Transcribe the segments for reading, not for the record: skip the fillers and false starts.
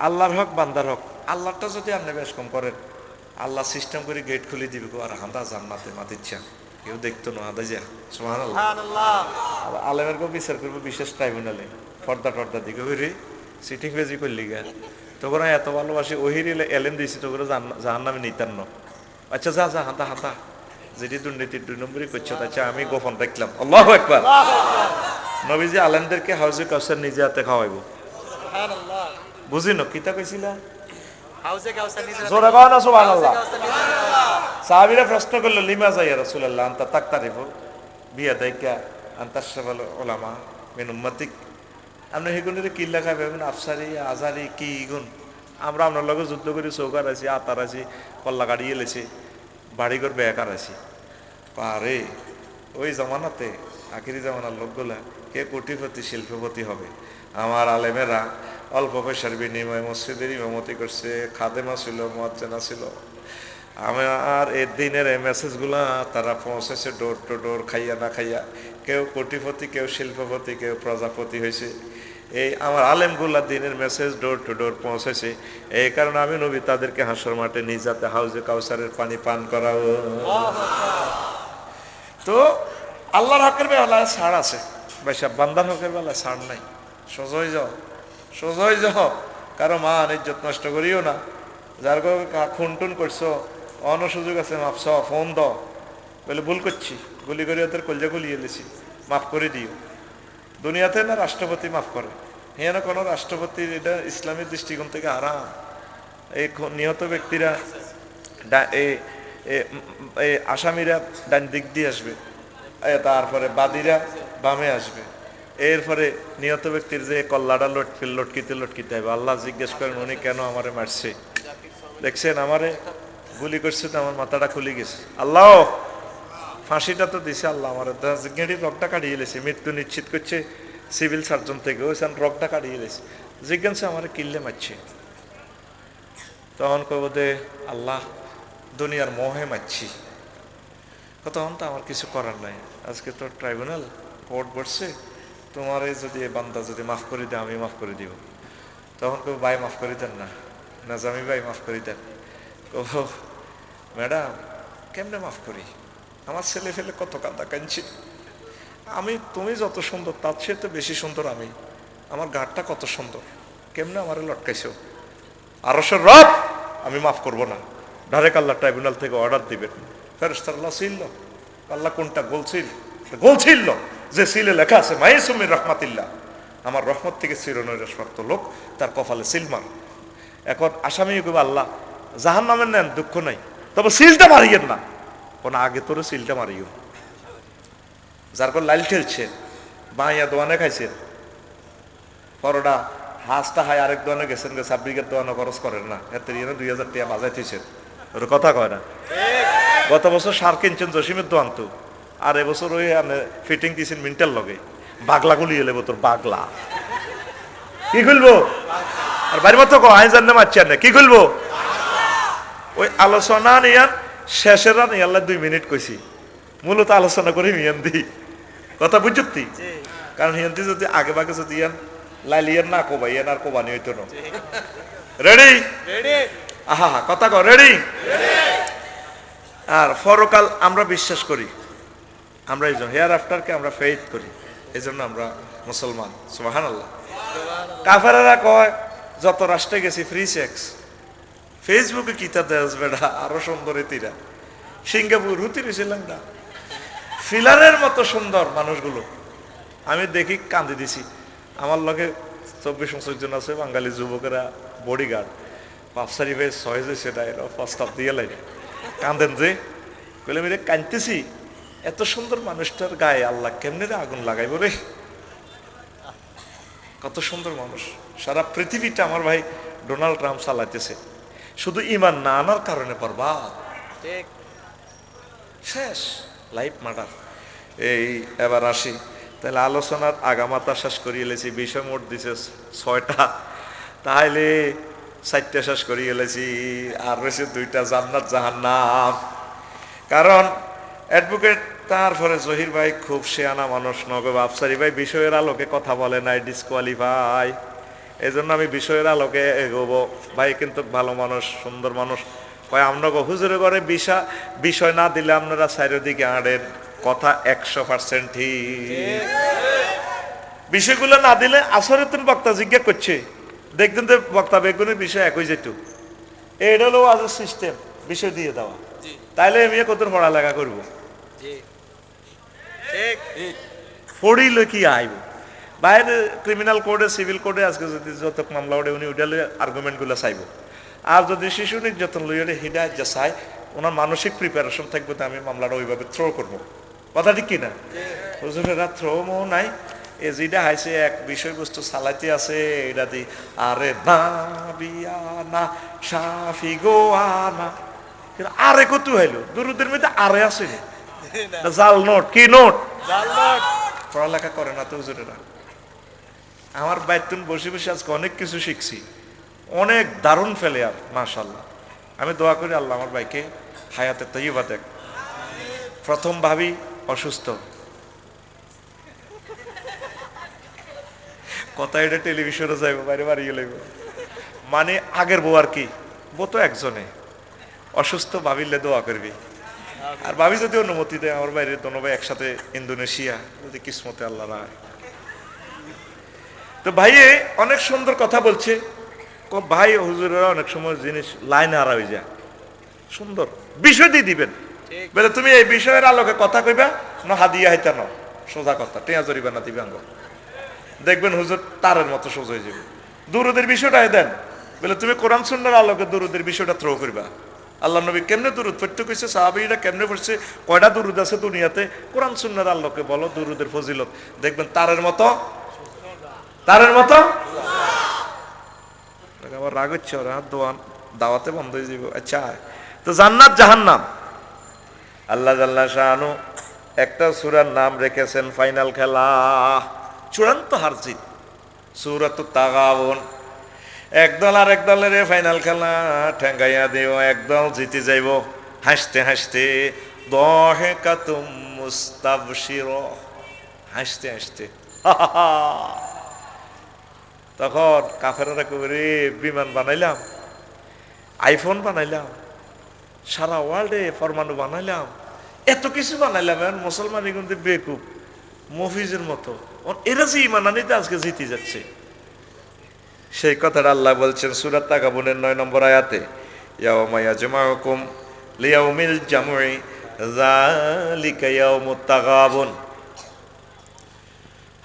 আল্লাহর হক বান্দার হক। আল্লাহটা যদি আপনি বেশ কম করেন, আল্লাহ সিস্টেম করে গেট খুলে দিবে আর হাঁদা জান্নাতে মাতিচ্ছা কেউ দেখতো না হাঁদা যা সুবহানাল্লাহ। আর আলেমের কেউ বিচার করবো বিশেষ ট্রাইব্যুনালে, পর্দা টর্দা দিকে হইরে সিটিং বেজি করলি গা তখন এত ভালোবাসি ওহির এলেম দিয়েছি তো করে জাহান নামে নিতাম না। আচ্ছা যা যা হাঁদা হাঁদা যেটি দুর্নীতির 2 নম্বরই করছে আচ্ছা আমি গোপন রাখলাম। আল্লাহু আকবার। নবীজি আলেমদেরকে হাউজে কাউসার নিজে হাতে খাওয়াইব। বুঝিনো কিতা কইছিলা জোরে কও না সুবহানাল্লাহ। সাহাবীরা প্রশ্ন করলো লিমা যাইয়া রাসূলুল্লাহ আনতা তাকতারিফু বিয়াদাইকা আনতাশরাবুল উলামা মিন উম্মাতিক। আপনি হেগুনের কি লেখা ভেবেন আফসারি আজারি কি গুণ? আমরা আপনার লগে যুদ্ধ করি চৌকার আছি আতার আছি কল্লা গাড়ি এলেছি বাড়িঘর বেকার আছি পারে ওই জমানাতে আখিরি জমানার লোকগুলা কে কোটিপতি শিল্পপতি হবে। আমার আলেমেরা অল্প পয়সার বিনিময়ে মসজিদের ইমামতি করছে, খাদেমা ছিল, মুয়াজ্জিনা ছিল। আমার এই দিনের এই মেসেজগুলা তারা পৌঁছেছে ডোর টু ডোর, খাইয়া না খাইয়া। কেউ কোটিপতি, কেউ শিল্পপতি, কেউ প্রজাপতি হয়েছে। এই আমার আলেমগুলা দিনের মেসেজ ডোর টু ডোর পৌঁছেছে। এই কারণে আমি নবী তাদেরকে হাসর মাঠে নিয়ে যাতে হাউজে কাউসারের পানি পান করাবো। তো আল্লাহর হকের বেলায় ছাড় আছে, বেশা বান্দার হকের বেলায় ছাড় নাই। সোজই যাও, সোজই যাও, কারো মান ইজ্জত নষ্ট করিও না। যার খুন টুন করছো অনসুযোগ আছে মাপছ ফোন দাও বলে ভুল করছি, গুলি করে ওদের কলজা গুলিয়ে এলেছি, মাফ করে দিও। দুনিয়াতে না রাষ্ট্রপতি মাফ করে, হ্যাঁ না কোনো রাষ্ট্রপতির এটা ইসলামের দৃষ্টিকোণ থেকে হারাম। এই নিহত ব্যক্তিরা আসামিরা ডান দিক দিয়ে আসবে, তারপরে বাদীরা বামে আসবে। এরপরে নিহত ব্যক্তির যে কল্লাটা লটকিতে লটকিতে হবে। আল্লাহ জিজ্ঞেস করেন উনি কেন আমারে মারছে? দেখছেন আমারে গুলি করছে তো আমার মাথাটা খুলে গেছে। আল্লাহ ফাঁসিটা তো দিছে, আল্লাহ আমার গেঁড়ির রগটা কাটিয়ে এলেছে, মৃত্যু নিশ্চিত করছে সিভিল সার্জন থেকে, ওই রগটা কাটিয়ে এলেছে, জিজ্ঞাসা আমার কিল্লে মারছে। তখন কব দে আল্লাহ দুনিয়ার মোহে মারছি, তখন তো আমার কিছু করার নাই। আজকে তো ট্রাইব্যুনাল কোর্ট বসছে, তোমার যদি বান্দা যদি মাফ করে দেয় আমি মাফ করে দিব। তখন কেউ ভাই মাফ করে দেন না, নাজামি ভাই মাফ করে দেন। ও ম্যাডাম কেমনে মাফ করি, আমার ছেলে ফেলে কত কান্দা কাঁদছি, আমি তুমি যত সুন্দর তার চেয়ে তো বেশি সুন্দর আমি, আমার গাঁটটা কত সুন্দর, কেমনে আমারে লটকাইছো, আরশের রব আমি মাফ করব না। ডাইরেক্ট আল্লাহ ট্রাইব্যুনাল থেকে অর্ডার দিবেন। ফেরেশতারা আল্লাহ ছিল, আল্লাহ কোনটা গোল ছিল যে সিলে লেখা আছে মাইসুমির রহমাতিল্লাহ, আমার রহমত থেকে চিরনৈরাসপ্রাপ্ত লোক, তার কপালে সিল মার। এখন আসামি কইব আল্লাহ জাহান নামের নেন দুঃখ নাই, তবে সিলটা মারিয়েন না। কোন আগে তোরে সিলটা মারিও। যার পর লাইল ঠেলছে বাঁইয়া দোয়ানে খাইছেন পরোটা হাঁসটা হাই আরেক দোয়ানে গেছেন, সাব্বিকের দোয়ানো খরচ করেন না, এত 2000 টাকা বাজাই থইছেন, ওর কথা কয় না। গত বছর সার কিনছেন জসিমের দোয়ান তো, আর এবছর ওই ফিটিং দিয়েছেন মিন্টাল লগে, বাগলা গুলি এলে তোর বাগলা কি খুলবো, আর বাড়ির মতো আই জান না মারছেন না কি খুলবো। ওই আলোচনা নিয়ান শেষের রান আল্লাহ 2 মিনিট কইছি, মূলত আলোচনা করে মিয়ান দি কথা বুঝতি, কারণ হিয়ান্তি যদি আগে বাগে যদি ইয়ান লাইলিয়ান না কোবাই ইয়ান আর কোবানি হইতো না। রেডি আহা কথা কও রেডি। আর পরকাল আমরা বিশ্বাস করি, আমরা এই জন্য হেয়ার আফটারকে আমরা ফেইথ করি, এই জন্য আমরা মুসলমান। সুবহানাল্লাহ। কাফেররা কয় যত রাষ্ট্রে গেছি ফ্রি সেক্স, ফেসবুকে কিতা দেশ বেড়া আরো সুন্দর এতিরা, সিঙ্গাপুর হুতির শ্রীলঙ্কা ফিলারের মতো সুন্দর মানুষগুলো আমি দেখি কান্দি দিছি। আমার লগে 24-25 জন আছে বাঙালি যুবকেরা বডিগার্ড, বাপসারি ভাই 6 হয়েছে এরা প্রস্তাব দিয়ে লাগে কান্দেন যে বলে আমি কাঁদতেছি, এত সুন্দর মানুষটার গায়ে আল্লাহ কেমনে রে আগুন লাগাইব রে, কত সুন্দর মানুষ। সারা পৃথিবীটা আমার ভাই ডোনাল্ড ট্রাম্প চালাইতেছে, শুধু ইমান না আনার কারণে বরবাদ, শেষ লাইফ মার্ডার। এই এবার আসি তাহলে আলোচনার আগামাতা শেষ করিয়ে এলেছি, বিষয় মোট দিছে 6টা, তাহলে 4টা শেষ করিয়ে এলেছি, আর রয়েছে 2টা জান্নাত জাহান্নাম। কারণ অ্যাডভোকেট তারপরে জহির ভাই খুব শেয়ানা মানুষ, নগব আফসারি ভাই বিষয়ের আলোকে কথা বলে নাই, ডিসকোয়ালিফাই। এই জন্য আমি বিষয়ের আলোকে এগোবো। ভাই কিন্তু ভালো মানুষ, সুন্দর মানুষ। কয় আমরা হুজুরে করে বিষয় না দিলে আপনারা চারিদিকে আড়েন। কথা 100% ঠিক। বিষয়গুলো না দিলে আসরে তুমি বক্তা জিজ্ঞাসা করছে, দেখতেন তো বক্তা বেগুনের বিষয় একই যেত। এটা হলো আজ সিস্টেম, বিষয় দিয়ে দেওয়া। তাইলে আমি কত পড়ালেখা করবো? পড়িলে কি আইব? বাইরে ক্রিমিনাল কোডে, সিভিল কোডে আজকে যদি যত মামলা ওঠে উনি ওইটা আর্গুমেন্টগুলো চাইব। আর যদি শিশু নির্যাতন লইলে হিদায়ত যা চাই, ওনার মানসিক প্রিপারেশন থাকবে, তো আমি মামলাটা ওইভাবে থ্রো করবো। কথা ঠিক কিনা? হুজুরেরা থ্রো মো নাই, এ যেটা হাইছে এক বিষয়বস্তু চালাইতে আছে, এটা দি আরে না বিয়ানা সাফি গো আনা, আরে কত হইলো দুরুদের মধ্যে আরে আছে জাল নোট, কি নোট? পড়ালেখা করে না তো হুজুরেরা। আমার বাইতুন বসে বসে আজকে অনেক কিছু শিখছি, অনেক দারুণ ফেলে আর মাশাআল্লাহ। আমি দোয়া করি আল্লাহ আমার ভাইকে হায়াতে তৈবা দেখ। প্রথম ভাবি অসুস্থ, কথা এটা টেলিভিশনে যাইব, বাইরে বাড়ি গেলে মানে আগের বউ আর কি, বউ তো একজনে অসুস্থ, ভাবিলে দোয়া করবি। আর ভাবি যদি অনুমতি দেয় আমার বাইরে দোনো ভাই একসাথে ইন্দোনেশিয়া, যদি কিসমতে আল্লাহ রায়। তো ভাই অনেক সুন্দর কথা বলছে। ভাই হুজুরেরা অনেক সময় জিনিস লাইন হারা হয়ে যায়, সুন্দর বিষয় দিয়ে দিবেন বলে তুমি এই বিষয়ের আলোকে কথা কইবা না হাদিয়া হাইতা ন, সোজা কথা টেয়া জরিবা না দিবে আঙ্গ, দেখবেন হুজুর তারের মতো সোজা হয়ে যাবে। দুরুদের বিষয়টাই দেন বলে তুমি কোরআন সুন্নাহর আলোকে দুরুদের বিষয়টা থ্রো করবা। আল্লাহ নবী কেমনে দুরুদ পড়তে কইছে, সাহাবীরা কেমনে পড়ছে, কয়টা দুরুদ আছে দুনিয়াতে, কোরআন সুন্নাহর আলোকে বলো দুরুদের ফজিলত, দেখবেন তারের মতো আমার রাগ হচ্ছে, ওরা দোয়ান দাওয়াতে বন্ধ হয়ে যাবে। আচ্ছা, তো জান্নাত জাহান্নাম আল্লাহ জাল্লা শাআনু একটা সূরার নাম রেখেছেন ফাইনাল খেলা, চূড়ান্ত হার জিত, সূরাতুত তাগাবুন। একদল আর এক দলের ফাইনাল খেলা ঠেঙ্গাইয়া দিও, একদল জিতে যাইব হাসতে হাসতে, দহেকাতুম মুস্তাবশিরা, হাসতে হাসতে। তখন কাফেররা কবে বিমান বানাইলাম, আইফোন বানাইলাম, সারা ওয়ার্ল্ডে পরমাণু বানাইলাম, এত কিছু বানাইলাম, মুসলমান কিন্তু বেকুব মফিজের মতো, এরা যে ইমান আনিতে আজকে জিতে যাচ্ছে। সেই কথাটা আল্লাহ বলছেন সূরা তাগাবুনের 9 নম্বর আয়াতে, ইয়াউমা ইয়াজমাউকুম লিয়াউমিল জামঈ যালিকা ইয়াউমুত তাগাবুন।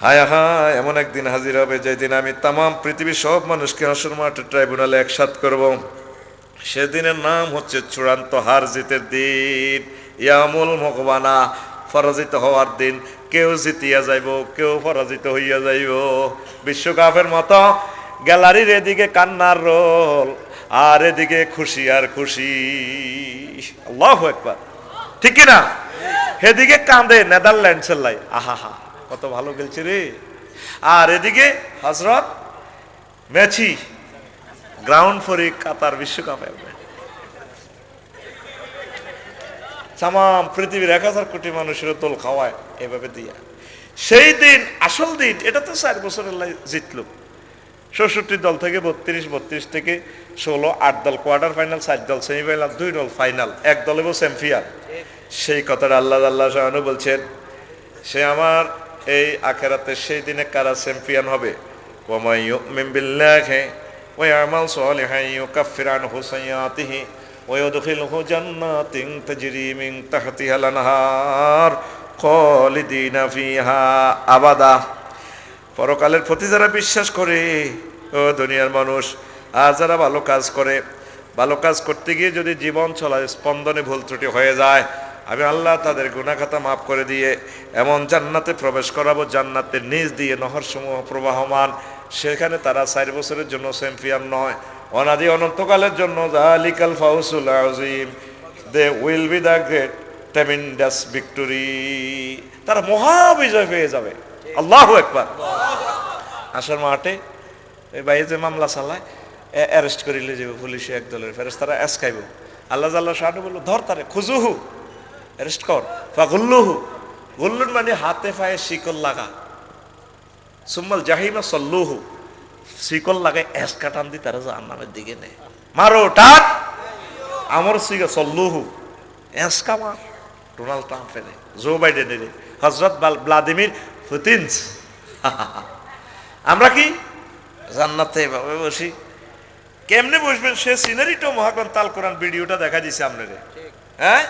হায় হায়, এমন একদিন হাজির হবে যেদিন আমি তামাম পৃথিবীর সব মানুষকে হাসর মাঠে ট্রাইব্যুনালে একসাথ করব। সেদিনের নাম হচ্ছে চূড়ান্ত হার জিতের দিন, ইয়ামুল মুকবানা, পরাজিত হওয়ার দিন। কেউ জিতিয়া যাইব, কেউ পরাজিত হইয়া যাইব। বিশ্বকাপের মতো গ্যালারির এদিকে কান্নার রোল, আর এদিকে খুশি আর খুশি। আল্লাহু আকবার, ঠিক কিনা? এদিকে কাঁদে নেদারল্যান্ডসের লাই, আহা হা কত ভালো খেলছে রে, আর এদিকে হযরত মেসি গ্রাউন্ড ফরি কাতার বিশ্বকাপে তামাম পৃথিবীর 1000 কোটি মানুষের দোল খাওয়ায় এভাবে দিয়া। সেই দিন আসল দিন, এটা তো 4 বছরের জিতলো। 64 দল থেকে 32 থেকে 16, 8 দল কোয়ার্টার ফাইনাল, 4 দল সেমিফাইনাল, 2 দল ফাইনাল, এক দল এবং চ্যাম্পিয়ন। সেই কথাটা আল্লাহ শাআনু বলছেন, সে আমার এই আখিরাতে সেই দিনে কারা চ্যাম্পিয়ন হবে, ওয়া মান ইউমিন বিল্লাহি ওয়া ইয়ামাল সালিহান ইউকাফির আনহু সাইয়্যাতিহি ওয়া ইউদখিলহু জান্নাতিন তাজরি মিন তাহতিহাল আনহার খালিদিনা ফিহা আবাদা। পরকালের প্রতি যারা বিশ্বাস করে, ও দুনিয়ার মানুষ, আর যারা ভালো কাজ করে, ভালো কাজ করতে গিয়ে যদি জীবন চলায় স্পন্দনে ভুল ত্রুটি হয়ে যায়, আমি আল্লাহ তাদের গুনাহ খাতা মাফ করে দিয়ে এমন জান্নাতে প্রবেশ করাবো, জান্নাতের নিচ দিয়ে নহর সমূহ প্রবাহমান, সেখানে তারা 4 বছরের জন্য চ্যাম্পিয়ন নয়, অনাদি অনন্তকালের জন্য যালিকাল ফাউজুল আযীম, they will be the great tremendous victory, তারা মহা বিজয় পেয়ে যাবে। আল্লাহু আকবার। আসার মাঠে এই ভাই যে মামলা চালায়, অ্যারেস্ট করিলে যাবে পুলিশে, এক দলের ফেরেশতারা আজকাইব। আল্লাহ জাল্লা শাআনু বলল, ধর তারে, খুজুহু, অ্যারেস্ট কর, ফাগুল্লুহু, গুল্লুন মানে হাতে পায়ে শিকল লাগা, সুম্মাল জাহিমা সাল্লুহু শিকল লাগে এসকা টান দি তারা জাহান্নামের দিকে নেয় মারো টান আমার সিগা সল্লুহু এসকা মার ডোনাল্ড ট্রাম্পের জো বাইডেনের হজরত ভ্লাদিমির পুতিন আমরা কি জান্নাতে এভাবে বসি কেমনে বসবেন সে সিনারিটা মহাগ্রন্থ আল কোরআন ভিডিওটা দেখা দিছে আপনারে হ্যাঁ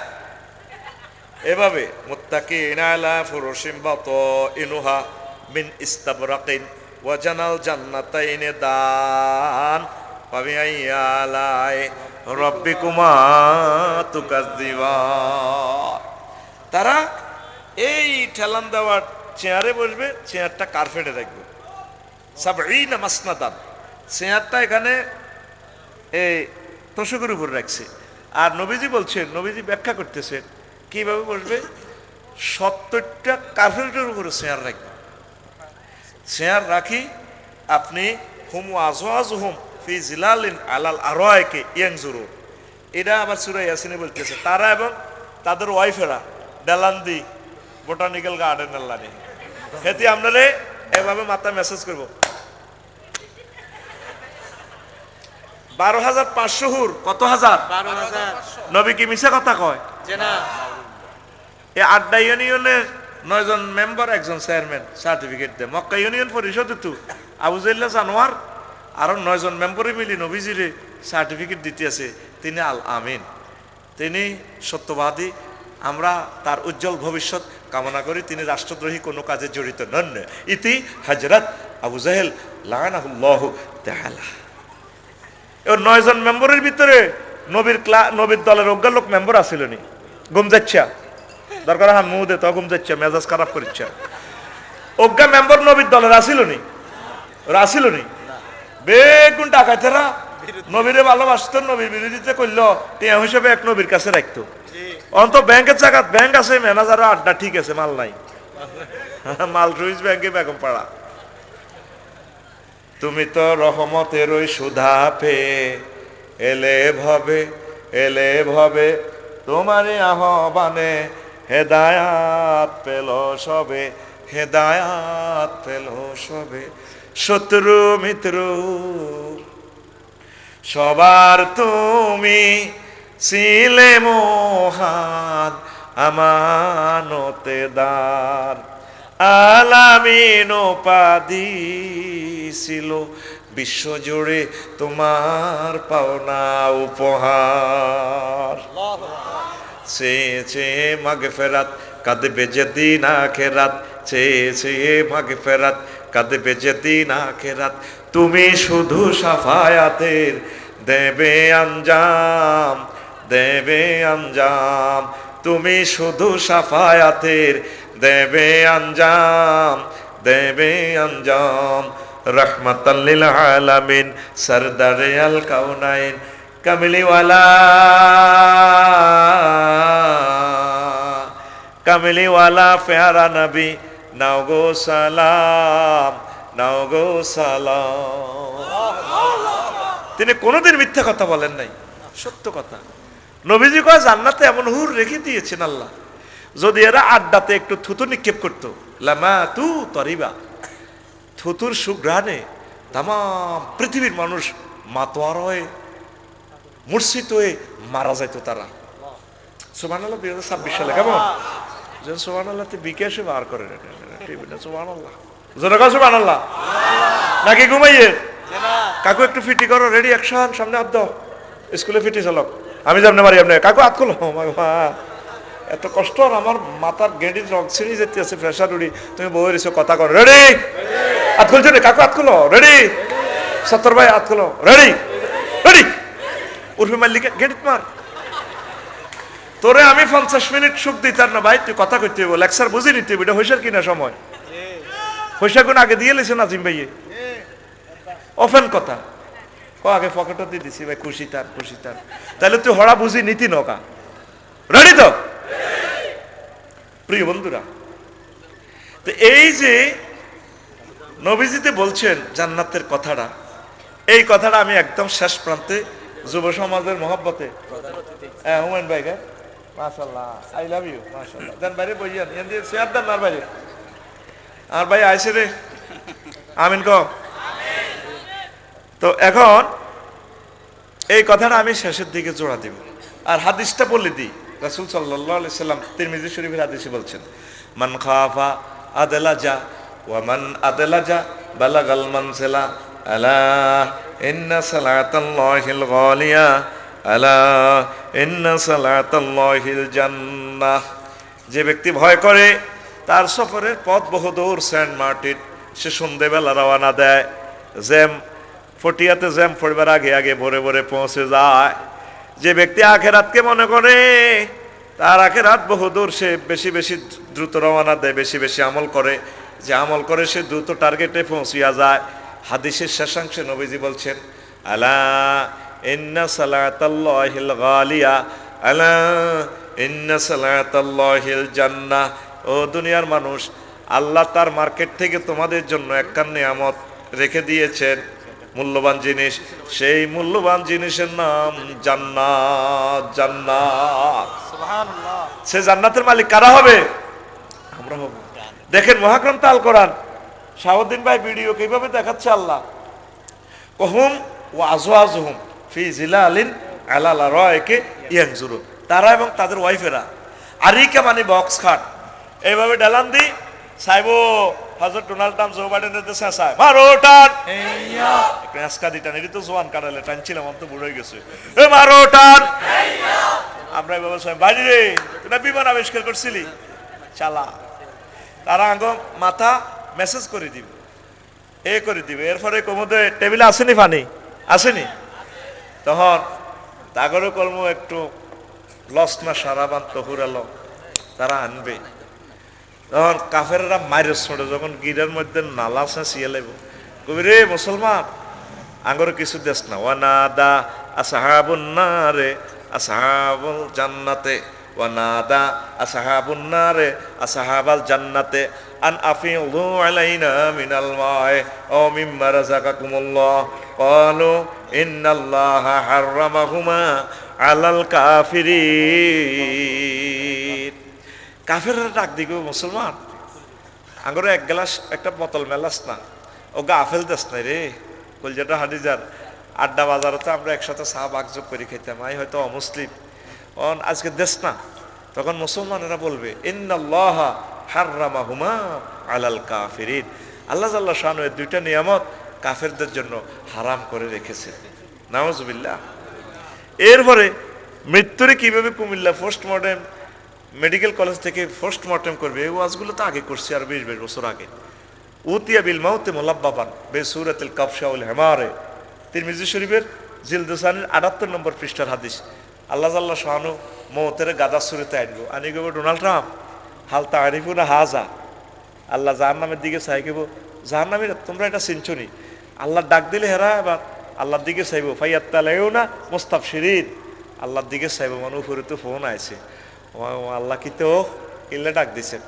এভাবে মুত্তাকিনা আলা ফুরুশিন বাতাইনুহা মিন ইস্তাবরাকিন ওয়া জানাল জান্নাতাইনি দান ফাবিআইয়ি আলাই রাব্বিকুমা তুকাজ্জিবান তারা এই ঠেলান দেওয়ার চেয়ারে বসবে চেয়ারটা কার্পেটে রাখবে সাবঈনা মাসনাদান চেয়ারটা এখানে এই তোষকের উপর রাখছে আর নবীজি বলছেন নবীজি ব্যাখ্যা করতেছেন কিভাবে বসবে 70টা কার্পেটের উপরে চেয়ার রাখবে চেয়ার রাখি আপনি হুম আজওয়াজুহুম ফি জিলালিন আলাল আরাইকি ইয়ানজুরু এটা আবার সূরা ইয়াসিনে বলতেছে তারা এবং তাদের ওয়াইফেরা ডালান্দি বোটানিক্যাল গার্ডেনের লানে হেতি আপনারে এভাবে মাথা মেসেজ করব 12,500 হুর কত হাজার 12,000 নবী কি মিছা কথা কয় না এই আড্ডা ইউনিয়নের 9 জন মেম্বার একজন চেয়ারম্যান সার্টিফিকেট দেয় মক্কা ইউনিয়ন পরিষদে তো আবু জাইল্লা জানোয়ার আর 9 জন মেম্বারে মিলি নবীজিরে সার্টিফিকেট দিতে আছে তিনি আল আমিন তিনি সত্যবাদী আমরা তার উজ্জ্বল ভবিষ্যৎ কামনা করি তিনি রাষ্ট্রদ্রোহী কোনো কাজে জড়িত নন ইতি হযরত আবু জাহেল লানাহুল্লাহু তাআলা এর 9 জন মেম্বারের ভিতরে নবীর দলের অজ্ঞ লোক মেম্বার আছিল নি গুম যাচ্ছা দরকার হান মুদে তো গুম যাচ্ছা মেজাজ খারাপ করছে অজ্ঞ মেম্বার নবীর দলের আছিল নি বেগুন ডাকাতেরা নবীরে ভালোবাসতো নবীর বিরোধিতা করলো টিয়া হিসেবে এক নবীর কাছে রাখতো অন্ত ব্যাংকের জায়গা ব্যাংক আছে ম্যানেজার আড্ডা ঠিক আছে মাল নাই মাল রুইজ ব্যাংকে বেগম পাড়া তুমি তো রহমতের ওই সুধা পেয়ে এলে ভবে তোমারই আহ্বানে হেদায়াত পেল সবে শত্রু মিত্র সবার তুমি ছিলে মহান আমানতে দান আলামিন উপাধি ছিল বিশ্বজুড়ে তোমার পাওনা উপহার চেয়ে মাগফিরাত কাঁদবে যেদিন আখিরাত চেয়ে মাগফিরাত কাঁদবে যেদিন আখিরাত তুমি শুধু সাফায়াতের দেবে আঞ্জাম তুমি শুধু সাফায়াতের দেবে আঞ্জাম রহমাতাল লিল আলামিন সরদারে আল কাউনাইন কামলিওয়ালা প্যারা নবী নাও গো সালাম তিনি কোনোদিন মিথ্যা কথা বলেন নাই সত্য কথা নবীজি কয় জান্নাতে এমন হুর রেখে দিয়েছেন আল্লাহ যদি এরা আড্ডাতে একটু থুতু নিক্ষেপ করতো লামা তু তরিবা থুতুর সুঘ্রাণে তাম পৃথিবীর মানুষ মাতোয়ার হয়ে মূর্ছিত হয়ে মারা যাইত তারা সুবহানাল্লাহ 2026 সালে কেমন যেন সুবহানাল্লাহতে বিকাশে বার করে সুবহানাল্লাহ জোরে কও সুবহানাল্লাহ নাকি ঘুমাইয়ে কাকু একটু ফিটি করো রেডি অ্যাকশন সামনে হাত দাও স্কুলে ফিটি চলো আমি যাবনে মারি আপনি কাকু হাত খুলো এত কষ্ট আর আমার মাথার গেঁড়ির রং ছিঁড়ে যেতে আছে প্রেশার উড়ি তুমি বউয়ের এসে কথা কর রেডি হাত খুলছো রে কাকু হাত খুলো রেডি সত্তর ভাই হাত খুলো রেডি উর্ফি মাল্লিকে গেঁড়িত মার তোরে আমি 50 মিনিট সুখ দিতাম না ভাই তুই কথা কইতে হইব লেকচার বুঝি নিতে হইব এটা হইসার কিনা সময় হইসা কোন আগে দিয়ে লেছে নাজিম ভাইয়ে ওপেন কথা আগে পকেটও দিয়ে দিছি ভাই খুশি তার তাহলে তুই হড়া বুঝি নীতি নকা রেডি তো প্রিয় বন্ধুরা তো এই যে নবীজিতে বলছেন জান্নাতের কথাটা এই কথাটা আমি একদম শেষ প্রান্তে যুব সমাজের মহব্বতে হুমায়ুন ভাই মাশাআল্লাহ আই লাভ ইউ মাশাআল্লাহ দেন বাইরে বইয়ান এন দিয়ে শেয়ার দেন আর বাইরে আর ভাই আইছে রে আমিন কও তো এখন এই কথাটা আমি শেষের দিকে জোড়া দিব, আর হাদিসটা বলে দিই। রাসূল সাল্লাল্লাহু আলাইহি সাল্লাম তিরমিজি শরীফের হাদিসে বলছেন, মান খাফা আদলাজা ওয়া মান আদলাজা বালাগাল মানসিলা আলা ইন্না সালাতাল্লাহিল গালিয়া আলা ইন্না সালাতাল্লাহিল জান্নাহ। যে ব্যক্তি ভয় করে তার সফরের পথ বহুদূর, সেন্ট মার্টিন, সে সন্ধ্যেবেলা রওনা দেয়, জ্যাম ফটিয়াতে জ্যাম পড়বার আগে আগে ভোরে ভোরে পৌঁছে যায়। যে ব্যক্তি আখেরাতকে মনে করে তার আখেরাত বহুদূর, সে বেশি বেশি দ্রুত রওনা দেয়, বেশি বেশি আমল করে, যে আমল করে সে দ্রুত টার্গেটে পৌঁছিয়া যায়। হাদিসের শেষাংশে নবীজি বলছেন, আলা ইন্না সালাতাল্লাহিল গালিয়া আলা ইন্না সালাতাল্লাহিল জান্নাহ। ও দুনিয়ার মানুষ, আল্লাহ তার মার্কেট থেকে তোমাদের জন্য একখান নিয়ামত রেখে দিয়েছেন, মূল্যবান জিনিস। সেই মূল্যবান জিনিসের নাম জান্নাত। জান্নাত, সুবহানাল্লাহ। সে জান্নাতের মালিক কারা হবে? আমরা হব। দেখেন মহাগ্রন্থ আল কোরআন, শাহাবুদ্দিন ভাই ভিডিও কিভাবে দেখাচ্ছে। আল্লাহ কহুম ওয়া আজওয়াজুহুম ফি জিলালিন আলা লারাইকে ইয়ানজুরুন, তারা এবং তাদের ওয়াইফেরা আরিকা মানে বক্স খাট, এইভাবে ডালান দি সাইবো হযরত ডোনাল্ড ট্রাম্প জো বাইডেনের দেশে আসায় মারো টান হেইয়া একটা আজকা দিটান, এটি তো জোয়ান কাটালে টানছিলাম, আমি তো বুড়ো হয়ে গেছে, এ মারো টান হেইয়া। আমরা এভাবে সবাই বাইরে রে তুই বিমান আবিষ্কার করছিলি চালা, তারা আঙ্গ মাথা মেসেজ করে দিবে, এ করে দিবে। এরপরে কোমোদে টেবিলে আসেনি পানি আসেনি, তখন তাগরে কলম একটু লস না সারাবান তহুরালো তারা আনবে। তখন কাফেররা মাইরে ছোড়ে, যখন গিরের মধ্যে নালা চেঁচিয়ে লাগবে, কবি রে মুসলমান আঙ্গরে কিছু দেশ না, ওয়ানাদা আসহাবুন নারে আসহাবুল জান্নাতে ওয়ানাদা আসহাবুন নারে আসহাবাল জান্নাতে আন আফিযু আলাইনা মিনাল মা'i আও মিম্মা রাযাকাকুমুল্লাহ ক্বালু ইন্নাল্লাহা হাররামাহুমা আলাল কাফিরিন। কাফেররা ডাক দিবে, মুসলমান আঙ্গরে এক গ্লাস একটা বোতল মেলাস না, ও গা আফেল দেশ নাই রে কলজাটা হাদিজার। আড্ডা বাজারতে আমরা একসাথে চা বাগযোগ করে খেতাম, আই হয়তো অমুসলিম আজকে দেশ না। তখন মুসলমানেরা বলবে ইন্নাল্লাহা হাররামাহুমা আলাল কাফিরিন, আল্লাহ জাল্লা শানু এর দুইটা নিয়ামত কাফেরদের জন্য হারাম করে রেখেছে। নাউজুবিল্লাহ। এরপরে মৃত্যুরে কিভাবে কুমিল্লা পোস্টমর্টেম মেডিকেল কলেজ থেকে পোস্টমর্টেম করবে, এই ওয়াজগুলো তো আগে করছি, আর 20 বছর আগে। উতিয়া বিল মাউতে মুলাব্বাবান বেসুরাতিল কাফশা ওয়াল হিমারে, তিরমিজি শরীফের জিলদুসানির 78 নম্বর পৃষ্ঠার হাদিস। আল্লাহ জাল্লা শানু মৌতের গাদা সুরেতে আনবো, আনি গেব ডোনাল্ড ট্রাম্প হাল তারিফুনা হাজা। আল্লাহ জাহান্নামের দিকে চাই কেব, জাহান্নামীরা তোমরা এটা চিনছনি। আল্লাহ ডাক দিলে হেরা এবার আল্লাহর দিকে চাইব, ফাইয়াত্তালাইও না মুস্তাবশিরিন, আল্লাহর দিকে চাইব। মানে উপরে তো ফোন আইছে, আল্লাহ কি তো কিল্লা ডাক দিছেন,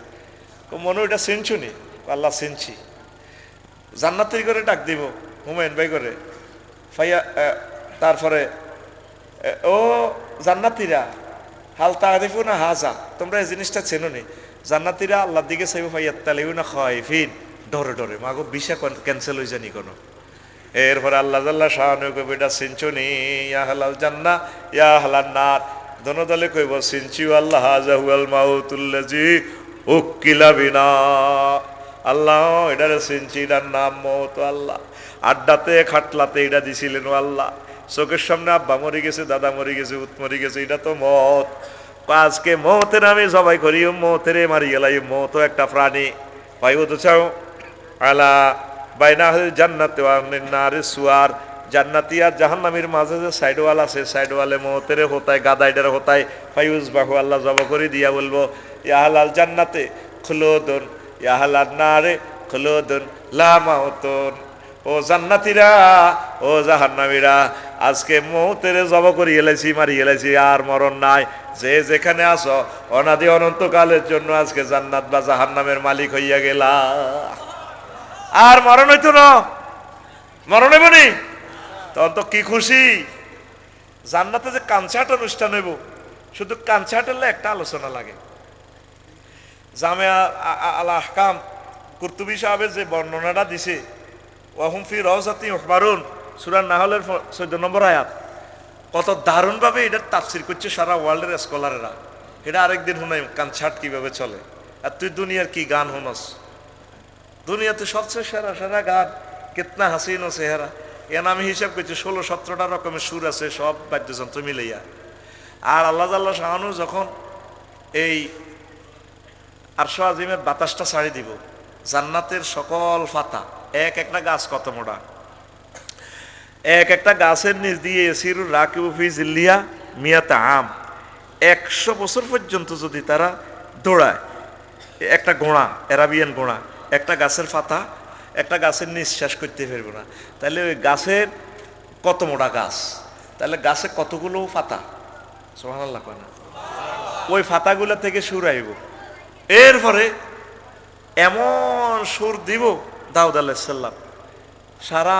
মনে ওইটা চিনছুনি? আল্লাহ চিনছি। জান্নাতের করে ডাক দিব হুমায়ুন ভাই করে, ফাইয়া তারপরে ও জান্নাতিরা হাল তারিফুনা হাজা, তোমরা এই জিনিসটা চেনো নি? জান্নাতিরা আল্লাহর দিকে চাইব, ফাইয়াত্তালাইউনা খায়ফিন, ডরে ডরে মাগো ভিসা ক্যান্সেল হয়ে জানি কোনো। এরপরে আল্লাহ জাল্লা শাহানু কইব এটা চিনছুনি? ইয়া হালাল জান্নাহ ইয়া হালান নার, দোনো দলে কইব চিনছি আল্লাহ হাজাহুয়াল মাউতুল্লাজি উকিলা বিনা, আল্লাহ এটারে চিনছি, এটার নাম মওত। আল্লাহ আড্ডাতে খাটলাতে এটা দিছিলেন আল্লাহ, চোখের সামনে আব্বা মরে গেছে, দাদা মরে গেছে, উত মরে গেছে, এটা তো মত। আজকে মতের আমি সবাই করি, মতের মারি গেলাই, মত একটা প্রাণী পাইব তো চাও। আলা বাইনা জান্নাতে নারে সুয়ার, জান্নাতি আর জাহান্নামীর মাঝে যে সাইডওয়াল আছে, সাইডওয়ালে মতেরে হতায় গাদাইডার হতায় ফাইউজ বাহু আল্লাহ জবা করে দিয়া বলবো ইয়াহালাল জান্নাতে খুলুদুন ইয়াহালাল নারে খুলুদুন লা মাউতুন। ও জান্নাতীরা ও জাহান্নামীরা, আজকে মৌতেরে জবা করে এলাইছি, মারি এলাইছি, আর মরণ নাই। যে যেখানে আসো অনাদি অনন্তকালের জন্য আজকে জান্নাত বা জাহান্নামের মালিক হইয়া গেলা, আর মরণ হইতো না, মরণ হইব নি? তখন তো কি খুশি। জান্নাতে যে কানসার্ট অনুষ্ঠান হইব, শুধু কানসার্টের একটা আলোচনা লাগে। জামিয়া আল আহকাম কুরতুবী সাহেবের যে বর্ণনাটা দিছে, ওয়াহুম ফি রাউজাতি ইউহবারুন, সূরা নাহলের 14 নম্বর আয়াত। কত দারুণভাবে এটার তাফসীর করছে সারা ওয়ার্ল্ডের স্কলারেরা। এটা আরেকদিন শুনাই কনসার্ট কিভাবে চলে। আর তুই দুনিয়ার কি গান শুনস, দুনিয়াতে সবচেয়ে সেরা সেরা গান, কিতনা হাসিন ও চেহারা। এর আমি হিসাব করছি 16-17টা রকমের সুর আছে, সব বাদ্যযন্ত্র মিলাইয়া। আর আল্লাহ জাল্লা শাহানু যখন এই আরশ আজিমের বাতাসটা ছাড়ি দিব, জান্নাতের সকল পাতা, এক একটা গাছ কত মোটা, এক একটা গাছের নিচ দিয়ে এসিরুর রাকিবু ফি জিল্লিয়া মিয়াতা আম, 100 বছর পর্যন্ত যদি তারা দৌড়ায়, একটা ঘোড়া, অ্যারাবিয়ান ঘোড়া, একটা গাছের পাতা, একটা গাছের নিঃশ্বাস করতে পারবো না। তাহলে ওই গাছের কত মোটা গাছ, তাহলে গাছে কতগুলো পাতা, সুবহানাল্লাহ কয় না, ওই পাতাগুলো থেকে সুর আইব। এরপরে এমন সুর দিব দাউদ আলাইহিস সালাম, সারা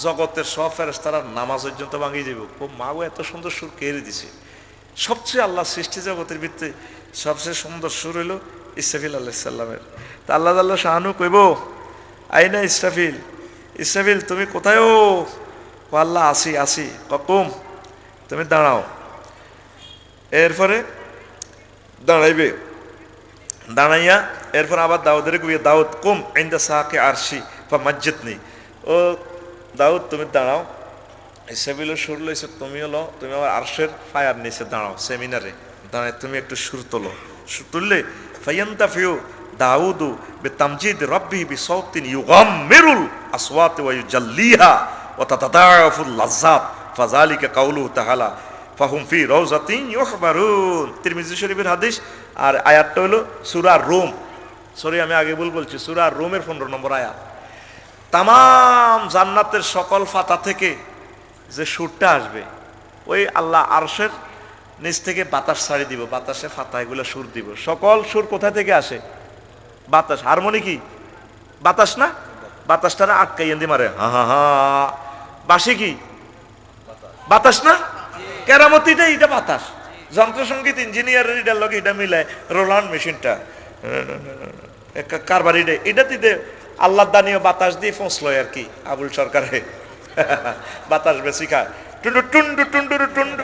জগতের সব ফেরেশতারা নামাজ পর্যন্ত ভাঙিয়ে যাব। ও মা গো, এত সুন্দর সুর কেড়ে দিছে। সবচেয়ে আল্লাহ সৃষ্টি জগতের ভিত্তি সবচেয়ে সুন্দর সুর হইল ইসরাফিল আলাইহিস সালামের। তা আল্লাহ তাআলা শাহানু কইব, আইনা ইসরাফিল, ইসরাফিল তুমি কোথায়? ও আল্লাহ আসি আসি। ককুম, তুমি দাঁড়াও। এরপরে দাঁড়াইবে, দাঁড়াইয়া এরপর আবার দাউদের কইয়া, দাউদ কুম ইনদা সাকি আরশি ফামাজ্জিদনি। ও দাউদ তুমি দাঁড়াও, ইসরাফিলও সুর লইছে, তুমি হলো তুমি আমার আরশের ফায়ার নিচে দাঁড়াও, সেমিনারে দাঁড়ায় তুমি একটু সুর তোলো। সুর তুললে ফায়ান্তাফিউ দাউদু বিতামজিদ রাব্বি বিসাউতিন ইউগাম্মিরুল আসওয়াত ওয়া ইউজাল্লিহা ওয়া তাতাদাফুল লাজ্জাত ফাযালিকা কাউলুহু তাআলা ফাহুম ফি রাউযাতিন ইউহবারুন। তিরমিজি শরীফের হাদিস। আর আয়াতটা হলো সূরা রুম, সরি আমি আগে ভুল বলছি, সূরা রুমের 15 নম্বর আয়াত। তামাম জান্নাতের সকল পাতা থেকে যে সুরটা আসবে, ওই আল্লাহ আরশের নিচ থেকে বাতাস ছাড়ি দিব, বাতাসে ফাতা এগুলো সুর দিব। সকল সুর কোথা থেকে আসে? বাতাস। হারমোনি কি বাতাস না? বাতাসটারে আটকাই এন্দি মারে, হা হা হা। বাঁশি কি বাতাস না? কেরামতিটা এটা বাতাস। যন্ত্রসঙ্গীত ইঞ্জিনিয়ারের এটার লগে এটা মিলায়, রোলান্ড মেশিনটা কারবারিটা, এটা দিতে আল্লাহ দানীয় বাতাস দিয়ে পৌঁছল আর কি। আবুল সরকারে বাতাস বেশি খায়, টুন্ডু টুন্ডু টুন্ডু টুন্ডু,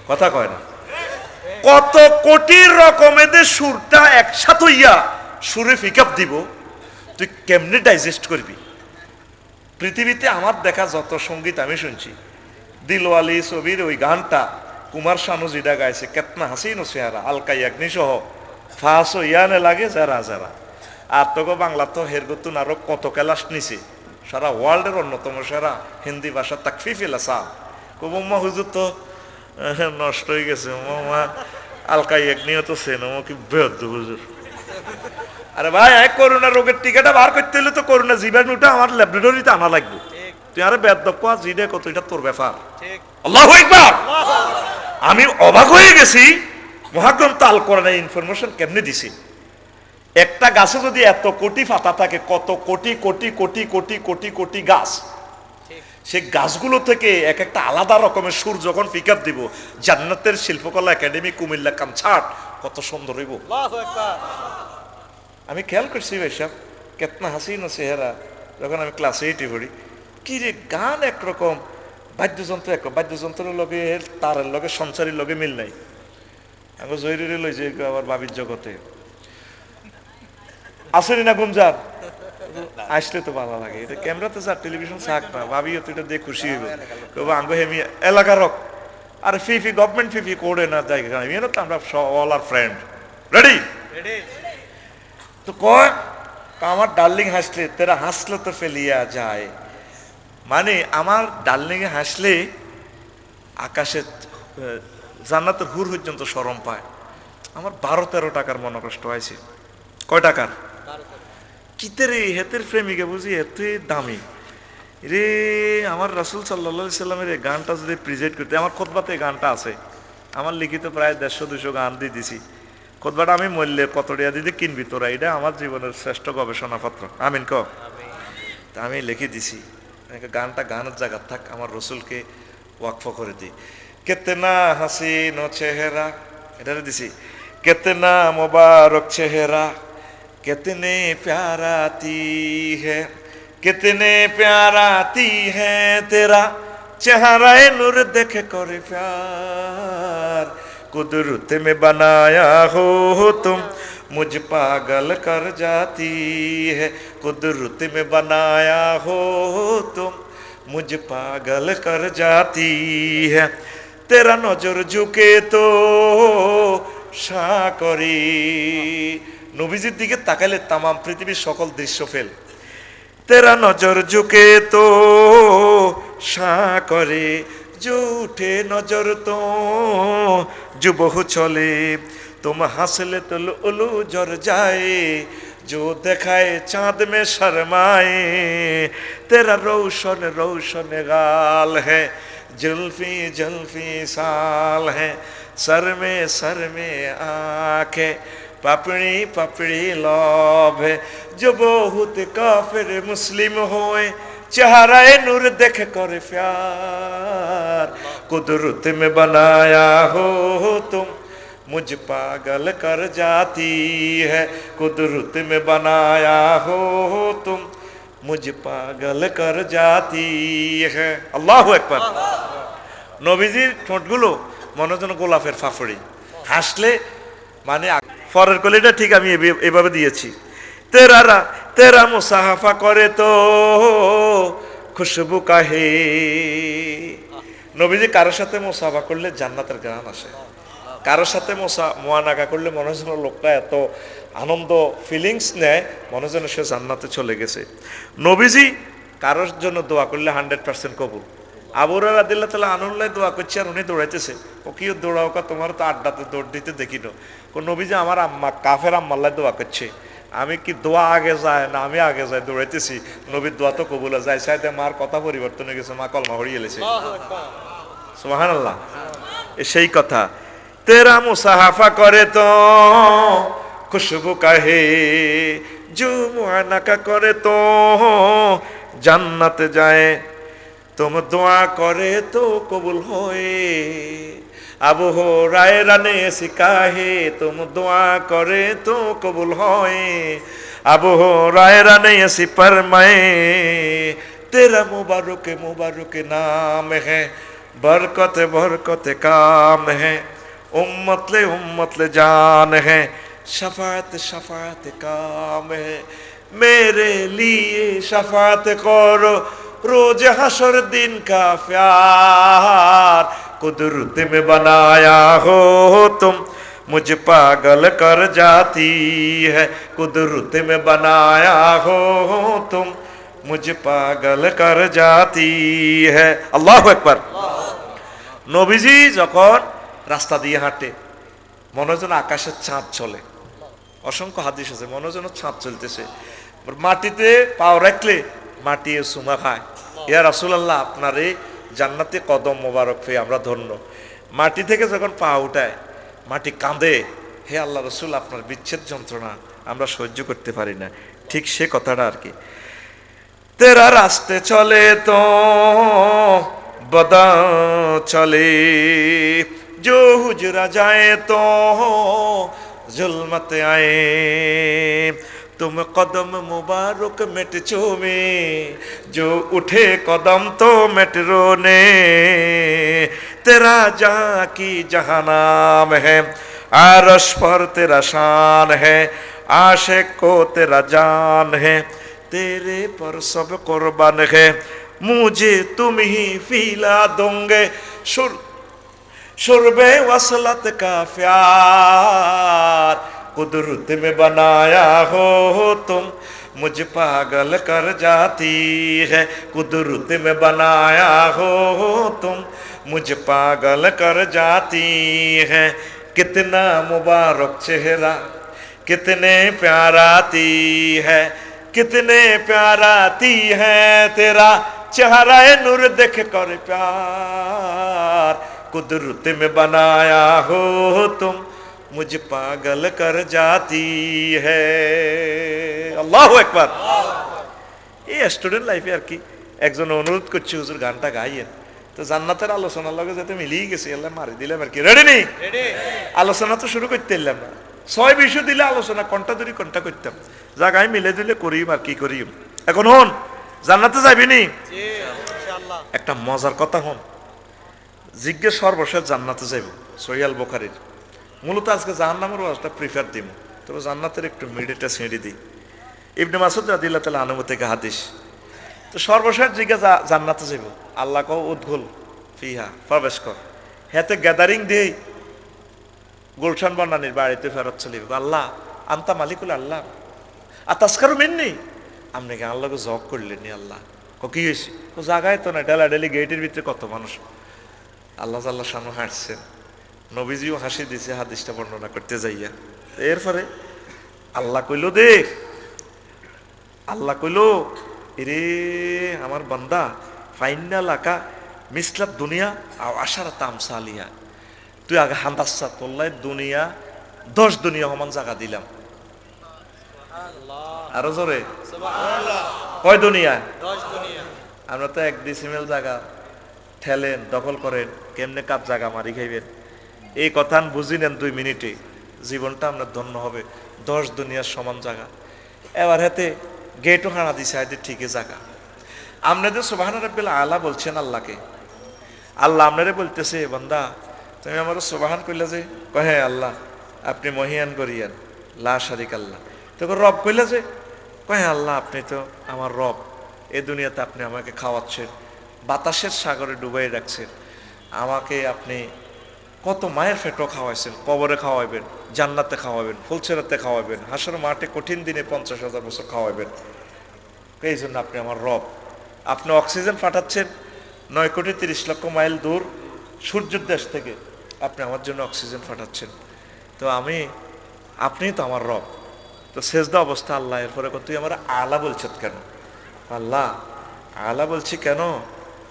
কথা কয় না। কত কোটি রকমের সুরটা একসাথে হইয়া সুরে পিকআপ দিব, তুই কেমনে ডাইজেস্ট করবি? পৃথিবীতে আমার দেখা যত সঙ্গীত আমি শুনছি, দিলওয়ালি ছবির ওই গানটা কুমার শানু যেটা গাইছে, কেতনা হাসিন ও চেহারা, আলকা ইয়াগনি সহ ফাঁস ইয়ানে লাগে যারা যারা। আর তোকে বাংলা তো হেরগতুন আরো কত ক্লাস নিছে, সারা ওয়ার্ল্ডের অন্যতম সেরা হিন্দি ভাষা তাকফিফিল আসাম। কবম্মা হুজুর তো নষ্ট হয়ে গেছে, মামা আলকা ইয়াগনিও তো চেনো, কি বেহদ্দ হুজুর। আরে ভাই, এক করোনা রোগের টিকাটা বার করতে হলে তো করোনা জীবাণুটা আমার ল্যাবরেটরিতে আনা লাগবে। তুই আরে বেদ্য জিডে কত, এটা তোর ব্যাপার। আল্লাহু আকবার। আমি অবাক হয়ে গেছি, মহাগ্রন্থ আল কোরআনে ইনফরমেশন কেমনে দিছি। একটা গাছে যদি এত কোটি পাতা থাকে, কত কোটি কোটি কোটি কোটি কোটি কোটি গাছ, সে গাছগুলো থেকে এক একটা আলাদা রকমের সুর যখন পিক আপ দিব, জান্নাতের শিল্পকলা একাডেমি কুমিল্লা কনসার্ট কত সুন্দর হইব। আমি খেয়াল করছি ভাই সাহেব, কেতনা হাসিন ও চেহারা। যখন আমি ক্লাস 8-এ পড়ি, কি রে গান একরকম, বাদ্যযন্ত্র এক, বাদ্যযন্ত্রের লগে তারের লগে সঞ্চারীর লগে মিল নাই। আমি জহিরে লই যে আবার বাবির জগতে আসেনি না গুমজার, আসলে তো ভালো লাগে। এটা ক্যামেরাতে স্যার টেলিভিশন থাক না, ভাবিও তো এটা দিয়ে খুশি হইব। কেউ আঙ্গ হেমি এলাকার রক, আর ফিফি গভর্নমেন্ট ফিফি করে না জায়গা, তো আমরা অল আর ফ্রেন্ড রেডি। তো কয় আমার ডার্লিং হাসলে, তেরা হাসলে তো ফেলিয়া যায়। মানে আমার ডার্লিং এ হাসলে আকাশে জান্নাতের হুর পর্যন্ত শরম পায়। আমার 12-13 টাকার মনে কষ্ট হয়েছে। কয় টাকার? কিতে রে, হেতের প্রেমিকা বুঝি এত দামি রে। আমার রাসূল সাল্লাল্লাহু আলাইহি সাল্লামের এই গানটা যদি প্রেজেন্ট করতে, আমার খুতবাতে গানটা আছে, আমার লিখিত প্রায় 150-200 গান দিয়ে দিছি। খুতবাটা আমি মূল্যে কত টাকা দিতে কিনবি তোরা, এটা আমার জীবনের শ্রেষ্ঠ গবেষণাপত্র। আমিন ক। তা আমি লিখে দিছি, গানটা গানের জায়গা থাক, আমার রসুলকে ওয়াকফ করে দিই। কেতেনা হাসিন ও চেহারা, এটা দিছি। কেতেনা মোবারক চেহারা, कितने प्यारा ती है, कितने प्यारा ती है तेरा चेहरा नूर देख कर प्यार कुदरत में बनाया हो तुम मुझ पागल कर जाती है कुदरत में बनाया हो तुम मुझ पागल कर जाती है तेरा नजर झुके तो সাকরি নবীজির দিকে তাকালে তামাম পৃথিবীর সকল দৃশ্য ফেল তেরা নজর ঝুকে তো সাকরে जो उठे नजर तो जो बहु चले तुम हंसले तो उलू जर जाए जो दिखाए चांद में शर्माए तेरा रोशन रोशन गाल है जुल्फी जुल्फी साल है सर में आंखें पपड़ी पपड़ी लौभ है जो बहुत काफिर मुस्लिम होए चेहरा नूर देख कर प्यार कुदरत में बनाया हो तुम मुझ पागल कर जाती है कुदरत में बनाया हो तुम मुझ पागल कर जाती है अल्लाहु আকবার নবীজির ঠোঁটগুলো মনে যেন গোলাপের ফাফড়ি হাসলে মানে ফরের কলিটা ঠিক আমি এভাবে দিয়েছি तेरा मुसाफा करे तो खुशबू काहे নবীজি কারোর সাথে মুসাফা করলে জান্নাতের ঘ্রাণ আসে কারোর সাথে মুআনাকা করলে মনে হয় লোকটা এত আনন্দ ফিলিংস নেয় মনে হয় সে জান্নাতে চলে গেছে নবীজি কারোর জন্য দোয়া করলে 100% কবুল আবু হুরায়রা রাদিয়াল্লাহু তাআলা আনহুল্লাহ দোয়া করছে আর উনি দৌড়াইতেছে ও কি দৌড়াও কা তোমার তো আড্ডাতে দৌড় দিতে দেখিনো কোন নবীজি আমার আম্মা কাফের আম্মাল্লাহ দোয়া করছে আমি কি দোয়া আগে যায় না আমি আগে যাই দৌড়াইতেছি নবীর দোয়া তো কবুল যায় সাথে মার কথা পরিবর্তন হয়ে গেছে মা কলমা পড়িয়ে এলেছে সুবহানাল্লাহ সেই কথা তেরা মুসাফা করে তো খুশবু কাহে जो मुआनाका करे तो जन्नत जाए तुम दुआ करे तो कबूल होए अबू हुरैरा ने सिखाए तुम दुआ करे तो कबूल होए अबू हुरैरा ने ऐसी फरमाए तेरा मुबारक मुबारक नाम है बरकत बरकत काम है उम्मत ले जान है शफात शफात काम है मेरे लिए शफात करो रोज हशर दिन का प्यार कुदरत में बनाया हो तुम मुझ पागल कर जाती है कुदरत में बनाया हो तुम मुझ पागल कर जाती है अल्लाहु আকবার নবীজি যখন রাস্তা দিয়ে হাঁটে মনে হয় যেন আকাশের চাঁদ চলে অসংখ্য হাদিস আছে মনে হয় যেন চাঁদ চলতেছে মাটিতে পাও রাখলে মাটি সুমা খায় ইয়া রাসূলুল্লাহ আপনার এই জান্নাতে কদম মোবারক পেয়ে আমরা ধন্য মাটি থেকে যখন পা উঠায় মাটি কাঁদে হে আল্লাহ রাসূল আপনার বিচ্ছেদ যন্ত্রণা আমরা সহ্য করতে পারি না ঠিক সে কথাটা আর কি তেরা রাস্তে চলে তো বদা চলে जो हुजरा जाए तो जुल्मत आए तुम कदम मुबारक मिट चूमे जो उठे कदम तो मिट रोने तेरा जहाँ की जहाँ नाम है आरश पर तेरा शान है आशिक को तेरा जान है तेरे पर सब कुर्बान है मुझे तुम ही फीला दोगे शुरबे वसलत का प्यार कुदरत में बनाया हो तुम मुझ पागल कर जाती है कुदरत में बनाया हो तुम मुझ पागल कर जाती है कितना मुबारक चेहरा कितने प्याराती है कितने प्याराती है तेरा चेहरा नूर देख कर प्यार कुदरत में बनाया हो तुम मुझ पागल कर जाती है আল্লাহু আকবার এই স্টুডেন্ট লাইফে আর কি একজন অনুরোধ করছে হুজুর গানটা গাইয়েন তো জান্নাতের আলোচনার লগে যাতে মিলিয়ে গেছে আল্লাহ মারি দিলাম আর কি রেডি নেই আলোচনা তো শুরু করতে এলাম না 6 বিষয় দিলে আলোচনা ঘন্টা ধরে ঘন্টা করতাম যা গাই মিলে দিলে করিম আর কি করিম এখন হন জান্নাতে যাবি নি? একটা মজার কথা হন, জিজ্ঞেস সর্বশেষ জান্নাতে যাইব সহিহ আল বুখারীর। মূলত আজকে জাহান্নামের ওয়াজটা প্রিফার দিব, তবে জান্নাতের একটু মিডিটা ছেড়ে দিই। ইবনে মাসউদ রাদিয়াল্লাহু তাআলা আনহু থেকে হাদিস। তো সর্বশেষ জিজ্ঞাসা জান্নাতে যাইব, আল্লাহ কও উদখুল ফিহা, প্রবেশ কর। হেতে গ্যাদারিং দেই গুলশান বনানীর বাড়িতে ফেরত চলে যাবে। আল্লাহ আনতা মালিকুল আল্লাহ আতাসকারু মিন্নি, আপনি কি আল্লাহকে জগ করলেনি? আল্লাহ কি হয়েছে? ও জায়গায় তো না, ডেলি গেটের ভিতরে কত মানুষ। আল্লাহ আল্লাহ সামনে হাসছেন, নবীজিও হাসি দিছে হাদিসটা বর্ণনা করতে যাইয়া। এরপরে আল্লাহ কইল দেখ, আল্লাহ কইল এরে আমার বান্দা ফাইন্না লাকা মিসলাত দুনিয়া আশারা তামসালিয়া, তুই আগে হান্দাসা তোল্লাই দুনিয়া 10 দুনিয়া সমান জায়গা দিলাম। আরো জোরে কয় দুনিয়া? 10 দুনিয়া। আমরা তো 1 ডিসিমেল জায়গা ঠেলেন দখল করেন, কেমনে কাপ জায়গা মারি খাইবেন? এই কথা বুঝি নেন 2 মিনিটে, জীবনটা আপনার ধন্য হবে। 10 দুনিয়ার সমান জায়গা। এবার হাতে গেটও হানা দিছে আইদের ঠিকই জায়গা। আপনাদের সুবহান রাব্বিল আলা বলছেন আল্লাহকে, আল্লাহ আপনারে বলতেছে বান্দা তুমি আমার সুবহান কইলা যে, কয় হ্যাঁ আল্লাহ আপনি মহিয়ান করিয়ান লা শারিক আল্লাহ। তখন রব কইলা যে, কয় হ্যাঁ আল্লাহ আপনি তো আমার রব, এই দুনিয়াতে আপনি আমাকে খাওয়াচ্ছেন, বাতাসের সাগরে ডুবাই রাখছেন, আমাকে আপনি কত মায়ের পেটও খাওয়াইছেন, কবরে খাওয়াইবেন, জান্নাতে খাওয়াবেন, ফুলছেরাতে খাওয়াবেন, হাসর মাঠে কঠিন দিনে 50,000 বছর খাওয়াবেন। এই জন্য আপনি আমার রব। আপনি অক্সিজেন পাঠাচ্ছেন 9,30,00,000 মাইল দূর সূর্যের দেশ থেকে, আপনি আমার জন্য অক্সিজেন পাঠাচ্ছেন। তো আপনি তো আমার রব। তো সেজদা অবস্থা আল্লাহ, এরপরে তুই আমার আলা বলছেন কেন? আল্লাহ আলা বলছি কেন?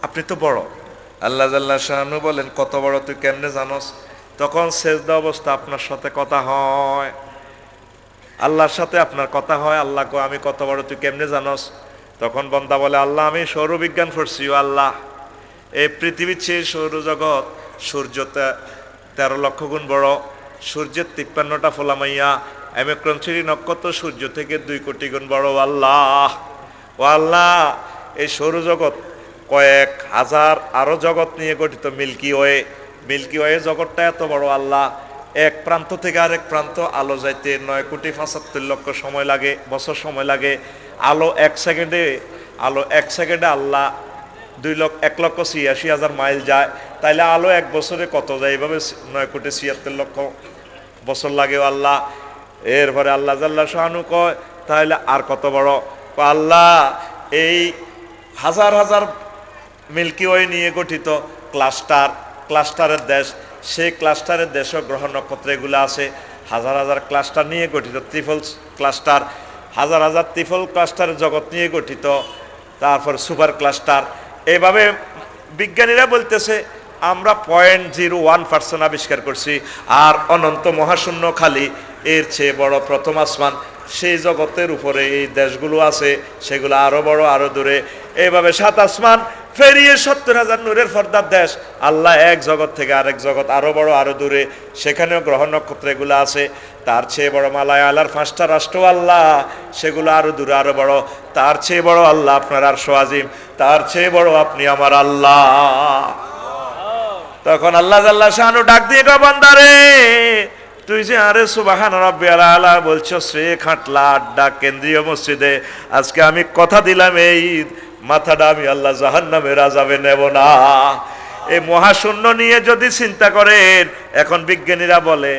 আপনি তো বড়। আল্লাহ জাল্লা শানু বলেন কত বড় তুই কেমনে জানোস? তখন সেজদা অবস্থা আপনার সাথে কথা হয়, আল্লাহর সাথে আপনার কথা হয়। আল্লাহ কো আমি কত বড় তুই কেমনে জানোস? তখন বান্দা বলে আল্লাহ আমি সৌরবিজ্ঞান পড়ছি। আল্লাহ এই পৃথিবীর চেয়ে সৌরজগৎ সূর্য 13 লক্ষ গুণ বড়, সূর্যের 53টা ফোলামাইয়া এমক্রন্থিরি নক্ষত্র সূর্য থেকে 2 কোটি গুণ বড়। আল্লাহ ও আল্লাহ এই সৌরজগৎ কয়েক হাজার আরো জগৎ নিয়ে গঠিত মিল্কি ওয়ে জগৎটা এত বড়। আল্লাহ এক প্রান্ত থেকে আরেক প্রান্ত আলো যাইতে 9,75,00,000 সময় লাগে, বছর সময় লাগে। আলো এক সেকেন্ডে আল্লাহ 1,86,000 মাইল যায়। তাইলে আলো এক বছরে কত যায়? এইভাবে 9,76,00,000 বছর লাগে আল্লাহ। এরপরে আল্লাহ জাল্লা শানু কয় তাহলে আর কত বড়? আল্লাহ এই হাজার হাজার মিল্কি ওয়ে নিয়ে গঠিত ক্লাস্টারের দেশ, সেই ক্লাস্টারের দেশও গ্রহ নক্ষত্র এগুলো আছে। হাজার হাজার ক্লাস্টার নিয়ে গঠিত ত্রিফল ক্লাস্টার, হাজার হাজার ত্রিফল ক্লাস্টারের জগৎ নিয়ে গঠিত, তারপর সুপার ক্লাস্টার। এইভাবে বিজ্ঞানীরা বলতেছে আমরা 0.01% আবিষ্কার করছি, আর অনন্ত মহাশূন্য খালি এর চেয়ে বড় প্রথম আসমান, সেই জগতের উপরে এই দেশগুলো আছে, সেগুলো আরো বড় আরো দূরে। এইভাবে 7 আসমান ফেরিয়ে 70,000 নূরের পর্দার দেশ। আল্লাহ এক জগৎ থেকে আরেক জগৎ আরো বড় আরো দূরে, সেখানেও গ্রহ নক্ষত্র এগুলো আছে। তার চেয়ে বড় মালায় আল্লাহর 5টা রাষ্ট্র আল্লাহ, সেগুলো আরো দূরে আরো বড়। তার চেয়ে বড় আল্লাহ আপনার আরশ আজিম, তার চেয়ে বড় আপনি আমার আল্লাহ। তখন আল্লাহ জাল্লা শানু ডাক দিয়ে গো বান্দারে তুই যে আরে সুবহান রাব্বিয়াল আলা বলছো সে খাটলা আড্ডা কেন্দ্রীয় মসজিদে, আজকে আমি কথা দিলাম এই মাথাটা আমি আল্লাহ জাহান্নামের আযাবে নেব না। এই মহাশূন্য নিয়ে যদি চিন্তা করেন, এখন বিজ্ঞানীরা বলে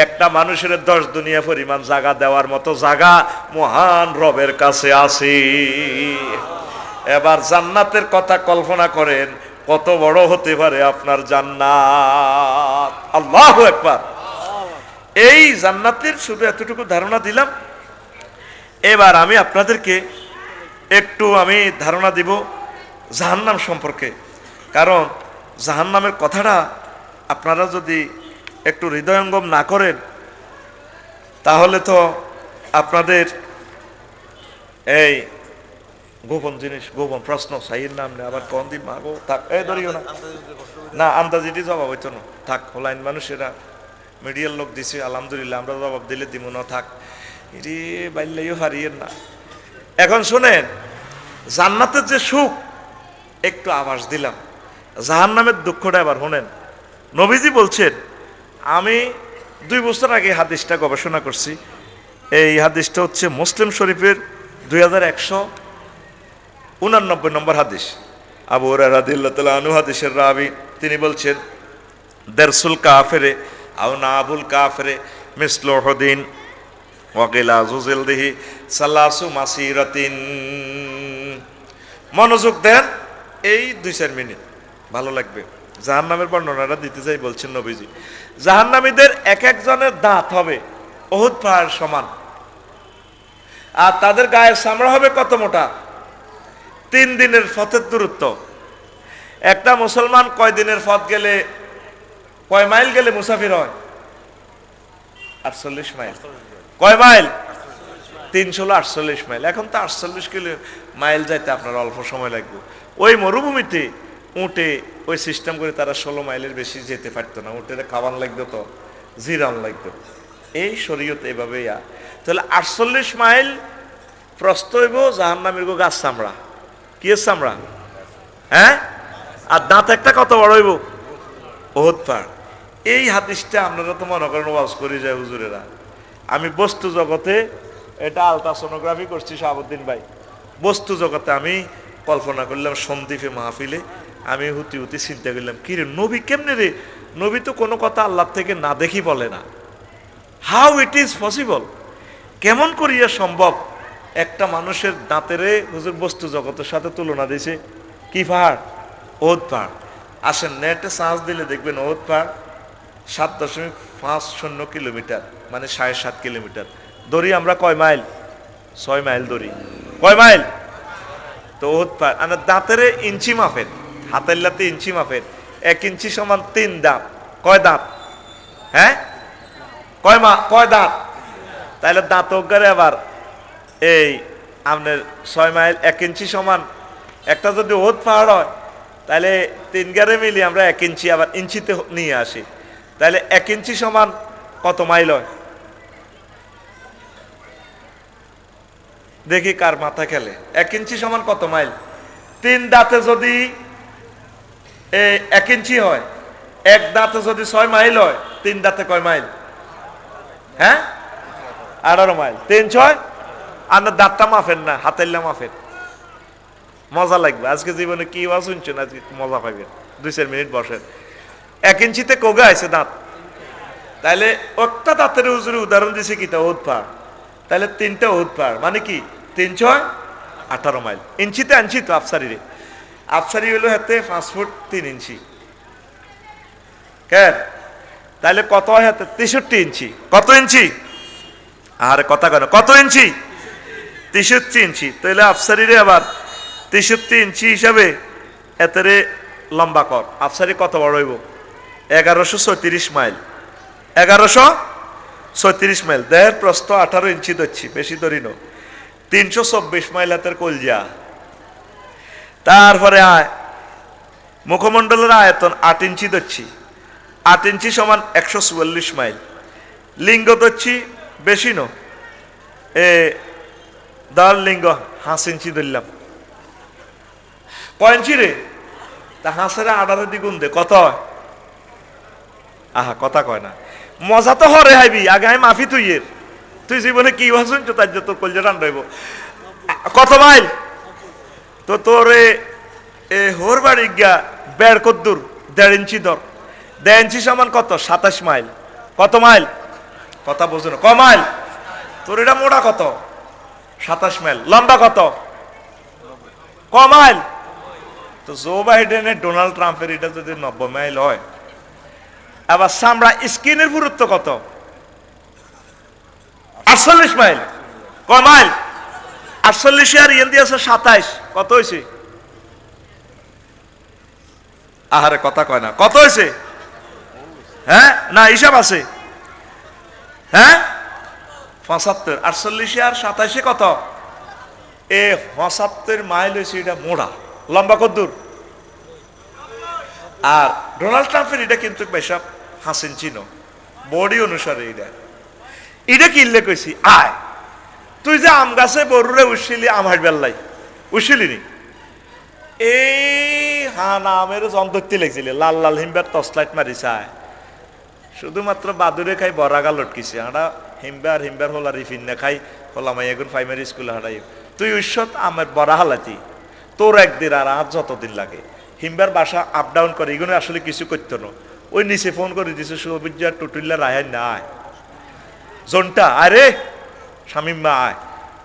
একটা মানুষের 10 দুনিয়া পরিমাণ জায়গা দেওয়ার মতো জায়গা মহান রবের কাছে আছে। এবার জান্নাতের কথা কল্পনা করেন, কত বড় হতে পারে আপনার জান্নাত। আল্লাহু আকবার। এই জান্নাতের শুধু এতটুকু ধারণা দিলাম। এবার আমি আপনাদেরকে একটু ধারণা দিব জাহান্নাম সম্পর্কে, কারণ জাহান্নামের কথাটা আপনারা যদি একটু হৃদয়ঙ্গম না করেন তাহলে তো আপনাদের এই গোপন জিনিস, গোপন প্রশ্ন সাইয়ের নাম নেই, আবার কোন দিন মাগো থাক এই ধরিও না আন্দাজিটি জবাব হইতো না, থাক হোলাইন মানুষেরা মিডিয়ার লোক দিছে আলহামদুলিল্লাহ, আমরা জবাব দিলে দিব না, থাক এটি বাইল্লাইও হারিয়েন না। এখন শোনেন, জান্নাতের যে সুখ একটু আভাস দিলাম, জাহান্নামের দুঃখটা এবার শোনেন। নবীজি বলছেন, আমি 2 বছর আগে হাদিসটা গবেষণা করছি। এই হাদিসটা হচ্ছে মুসলিম শরীফের 2189 নম্বর হাদিস। আবু হুরায়রা রাদিয়াল্লাহু তাআলা আনহু হাদিসের রাবি, তিনি বলছেন, দারসুল কাফিরে আও নাবুল কাফিরে মিসলু উহুদিন ওয়া গিলাযু জিলদিহি সালাসু মাসিরাতিন। মনোযোগ দেন, এই 2-4 মিনিট ভালো লাগবে। জাহান্নামের বর্ণনাটা দিতে যাই বলছেন নবীজি, জাহান্নামীদের এক একজনের দাঁত হবে উহুদ পাহাড় সমান, আর তাদের গায়ের চামড়া হবে কত মোটা? 3 দিনের পথের দূরত্ব। একটা মুসলমান কয় দিনের পথ গেলে, কয় মাইল গেলে মুসাফির হয়? 48 মাইল। কয় মাইল? 348 মাইল। এখন তো 48 কিলো মাইল যাইতে আপনার অল্প সময় লাগবে। ওই মরুভূমিতে উঠে ওই সিস্টেম করে তারা 16 মাইলের বেশি যেতে পারতো না। উঠে খাওয়ান লাগতো, তো জিরান লাগতো। এই শরীয়ত এভাবে তাহলে 48 মাইল প্রস্থ হইব জাহান্নামের গাছ চামড়া। কি চামড়া? হ্যাঁ, আর দাঁত একটা কত বড় হইব? উহুদ পাহাড়। এই হাদিসটা আপনারা তো মনে করেন ওয়াজ করে যায় হুজুরেরা। আমি বস্তু জগতে, এটা আলট্রাসোনোগ্রাফি করছি শাহাবুদ্দিন ভাই, বস্তু জগতে আমি কল্পনা করলাম সন্দীপে মাহফিলে, আমি হুতি হুতি চিন্তা করলাম, কি রে নবী কেমনে রে? নবী তো কোনো কথা আল্লাহ থেকে না দেখি বলে না। How it is possible? কেমন করিয়া সম্ভব? একটা মানুষের দাঁতেরে হুজুর বস্তু জগতের সাথে তুলনা দিয়েছে। কি পাহাড়? উহুদ পাহাড়। আসেন নেটে সার্চ দিলে দেখবেন উহুদ পাহাড় 7.50 কিলোমিটার, মানে 7.5 কিলোমিটার। দড়ি আমরা কয় মাইল? 6 মাইল দড়ি। কয় মাইল? তো উহুদ পাহাড় আর দাঁতেরে ইঞ্চি মাপের, হাতেল্লাতে ইঞ্চি মাপের। 1 ইঞ্চি সমান 3 দাঁত। কয় দাঁত? হ্যাঁ, কয় দাঁত? তাহলে দাঁত অজ্ঞারে আবার এই আপনার 6 মাইল 1 ইঞ্চি সমান, একটা যদি উহুদ পাহাড় হয় তাহলে 3 গারে মিলি আমরা 1 ইঞ্চি আবার ইঞ্চিতে নিয়ে আসি, তাহলে 1 ইঞ্চি সমান কত মাইল হয়? দেখি কার মাথা খেলে। 1 ইঞ্চি সমান কত মাইল? 3 দাঁতে যদি 1 ইঞ্চি হয়, 1 দাঁতে যদি 6 মাইল হয়, 3 দাঁতে কয় মাইল? হ্যাঁ, 18 মাইল। 3-6 আর না, দাঁতটা মাফেন না, হাতেল্লা মাফেন। মজা লাগবে আজকে জীবনে কি ওয়াজ শুনছেন, আজকে মজা পাইবেন। 2-4 মিনিট বসেন। 1 ইঞ্চিতে কোগা আছে দাঁত, তাহলে একটা দাঁতের হুজুরে উদাহরণ দিছে কি? তা উহুদ পাহাড়। তাহলে 3টা উহুদ পাহাড়, মানে কি 3-6 18 মাইল। ইঞ্চিতে আনছি তো আফসারি রে, আফসারি হলো হাতে 5 ফুট 3 ইঞ্চি। কেন? তাহলে কত হয় হাতে? 63 ইঞ্চি। কত ইঞ্চি? আরে কথা কেন, কত ইঞ্চি? 63 ইঞ্চি। তাহলে আফসারি রে আবার 63 ইঞ্চি হিসাবে এতরে লম্বা কর। আফসারি কত বড় হইব? 1134 মাইল। 1134 মাইল। দেহের প্রস্থ 18 ইঞ্চি ধরছি, বেশি ধরি না। 324 মাইল হাতের কলজা। তারপরে আয় মুখমণ্ডলের আয়তন 8 ইঞ্চি ধরছি। 8 ইঞ্চি সমান 144 মাইল। লিঙ্গ ধরছি বেশি ন, দল লিঙ্গ 5 ইঞ্চি ধরলাম। কয় ইঞ্চি রে? তা হাঁসের 18 দ্বিগুণ দে, কত হয়? আহা, কথা কয় না। মজা তো হরে হাইবি, আগে আমি মাফি তুই জীবনে কি ভাষণ তার যত কলজা টান রইব। কত মাইল? তো তোর হোর বাড়ি গা বেড় কদ্দুর? 1.5 ইঞ্চি ধর। 1.5 ইঞ্চি সমান কত? 27 মাইল। কত মাইল? কথা বোঝো না, ক মাইল? তোর এটা মোটা কত? 27 মাইল। লম্বা কত? ক মাইল? তো জো বাইডেনের ডোনাল্ড ট্রাম্পের এটা যদি 90 মাইল হয়, আবার চামড়া স্কিনের পুরুত্ব কত? 48 মাইল। ক মাইল? 48 আর ইয়েন দিয়ে আছে 27। কত হয়েছে? আহারে কথা কয় না, কত হয়েছে? হ্যাঁ না, হিসাব আছে। হ্যাঁ 75। 48 আর 27 কত? 75 মাইল হয়েছে। এটা মোড়া। লম্বা কদ্দুর? আর ডোনাল্ড ট্রাম্পের এটা কিন্তু বেশাব 5 ইঞ্চি ন, বডি অনুসারে। এটা কিনলে কইছি, আয় তুই যে আম গাছে বরুরে উঠছিলি আম হাইবার লাই, উশিলিনি এই নামের যন্ত্রটি লেগছিল লাল লাল হিমবার টর্চলাইট মারি চায় শুধুমাত্র বাদুরে খাই বরাগা লটকিছে আমরা হিমবার হলা রিফিন না খাই হলাম এখন প্রাইমারি স্কুলে হারাই তুই ঐশ্বত আমার বরা হালাতি তোর একদিন আর আজ যতদিন লাগে হিমবার বাসা আপ ডাউন করে এগুলো আসলে কিছু করতো না ওই নিচে ফোন করে দিছে সৌবিজ্জার টুটুল্লা রায় না আয় জোনটা আরে শামিম্মা আয়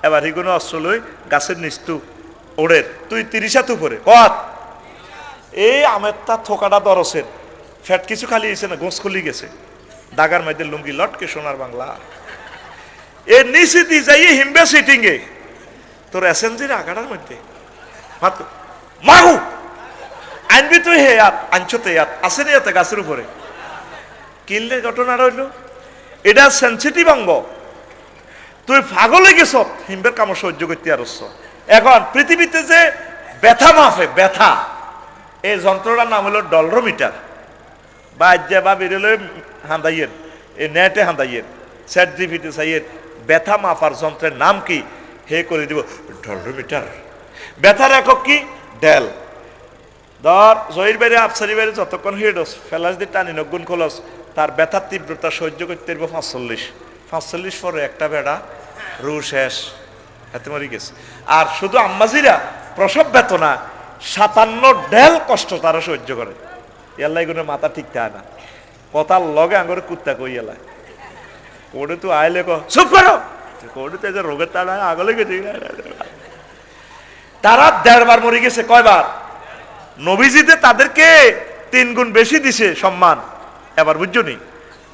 এবার এগুলো অস্ত্র গাছের নিস্তু ওড়ের তুই 30 হাত উপরে কত এই আমের তা থোকাটা দরসের ফ্যাট কিছু খালি হয়েছে না গোস খুলি গেছে দাগার মধ্যে লুঙ্গি লটকে সোনার বাংলা এর নিচে দিয়ে যাই হিমবে সিটিং এ তোর এসএনজির আগাড়ার মধ্যে মাগু আনবি তুই হে আনছোতে আসে নি এতে গাছের উপরে কিনলে ঘটনা রইল এটা সেন্সিটিভ অঙ্গ তুই পাগল হয়ে গেছ হিমবের কামড় সহ্য করতে আরস এখন পৃথিবীতে যে ব্যথা মাফে ব্যথা এই যন্ত্রটার নাম হলো ডলরোমিটার বা আজ্জা বা বেরোলে হাঁদাইয়ের এই নেটে হাঁদাইয়ের চ্যাট জিপিটি চাইয়ের ব্যথা মাপার যন্ত্রের নাম কি হে করে দিব ডলরোমিটার ব্যথার একক কি ডেল ধর জহির বাইরে আফসারি বাইরে যতক্ষণ হেডস ফেলাস দিয়ে টানি নগুন খোলস তার ব্যথার তীব্রতা সহ্য করতে পারবো 45 পরে একটা বেড়া রু শেষ হাতে মরি গেছে আর শুধু আম্মাজিরা প্রসব বেতনা 57 ডেল কষ্ট তারা সহ্য করে এলাই কোনো মাথা ঠিক থাকে না কথার লগে আঙরে কুত্তা কই এলাই কোড়ে তো আইলে চুপ করো কোড়ে তো যে রোগের তারা আগলে গেছে তারা 1.5 বার মরে গেছে কয়বার নবীজিতে তাদেরকে 3 গুণ বেশি দিছে সম্মান এবার বুঝছো নি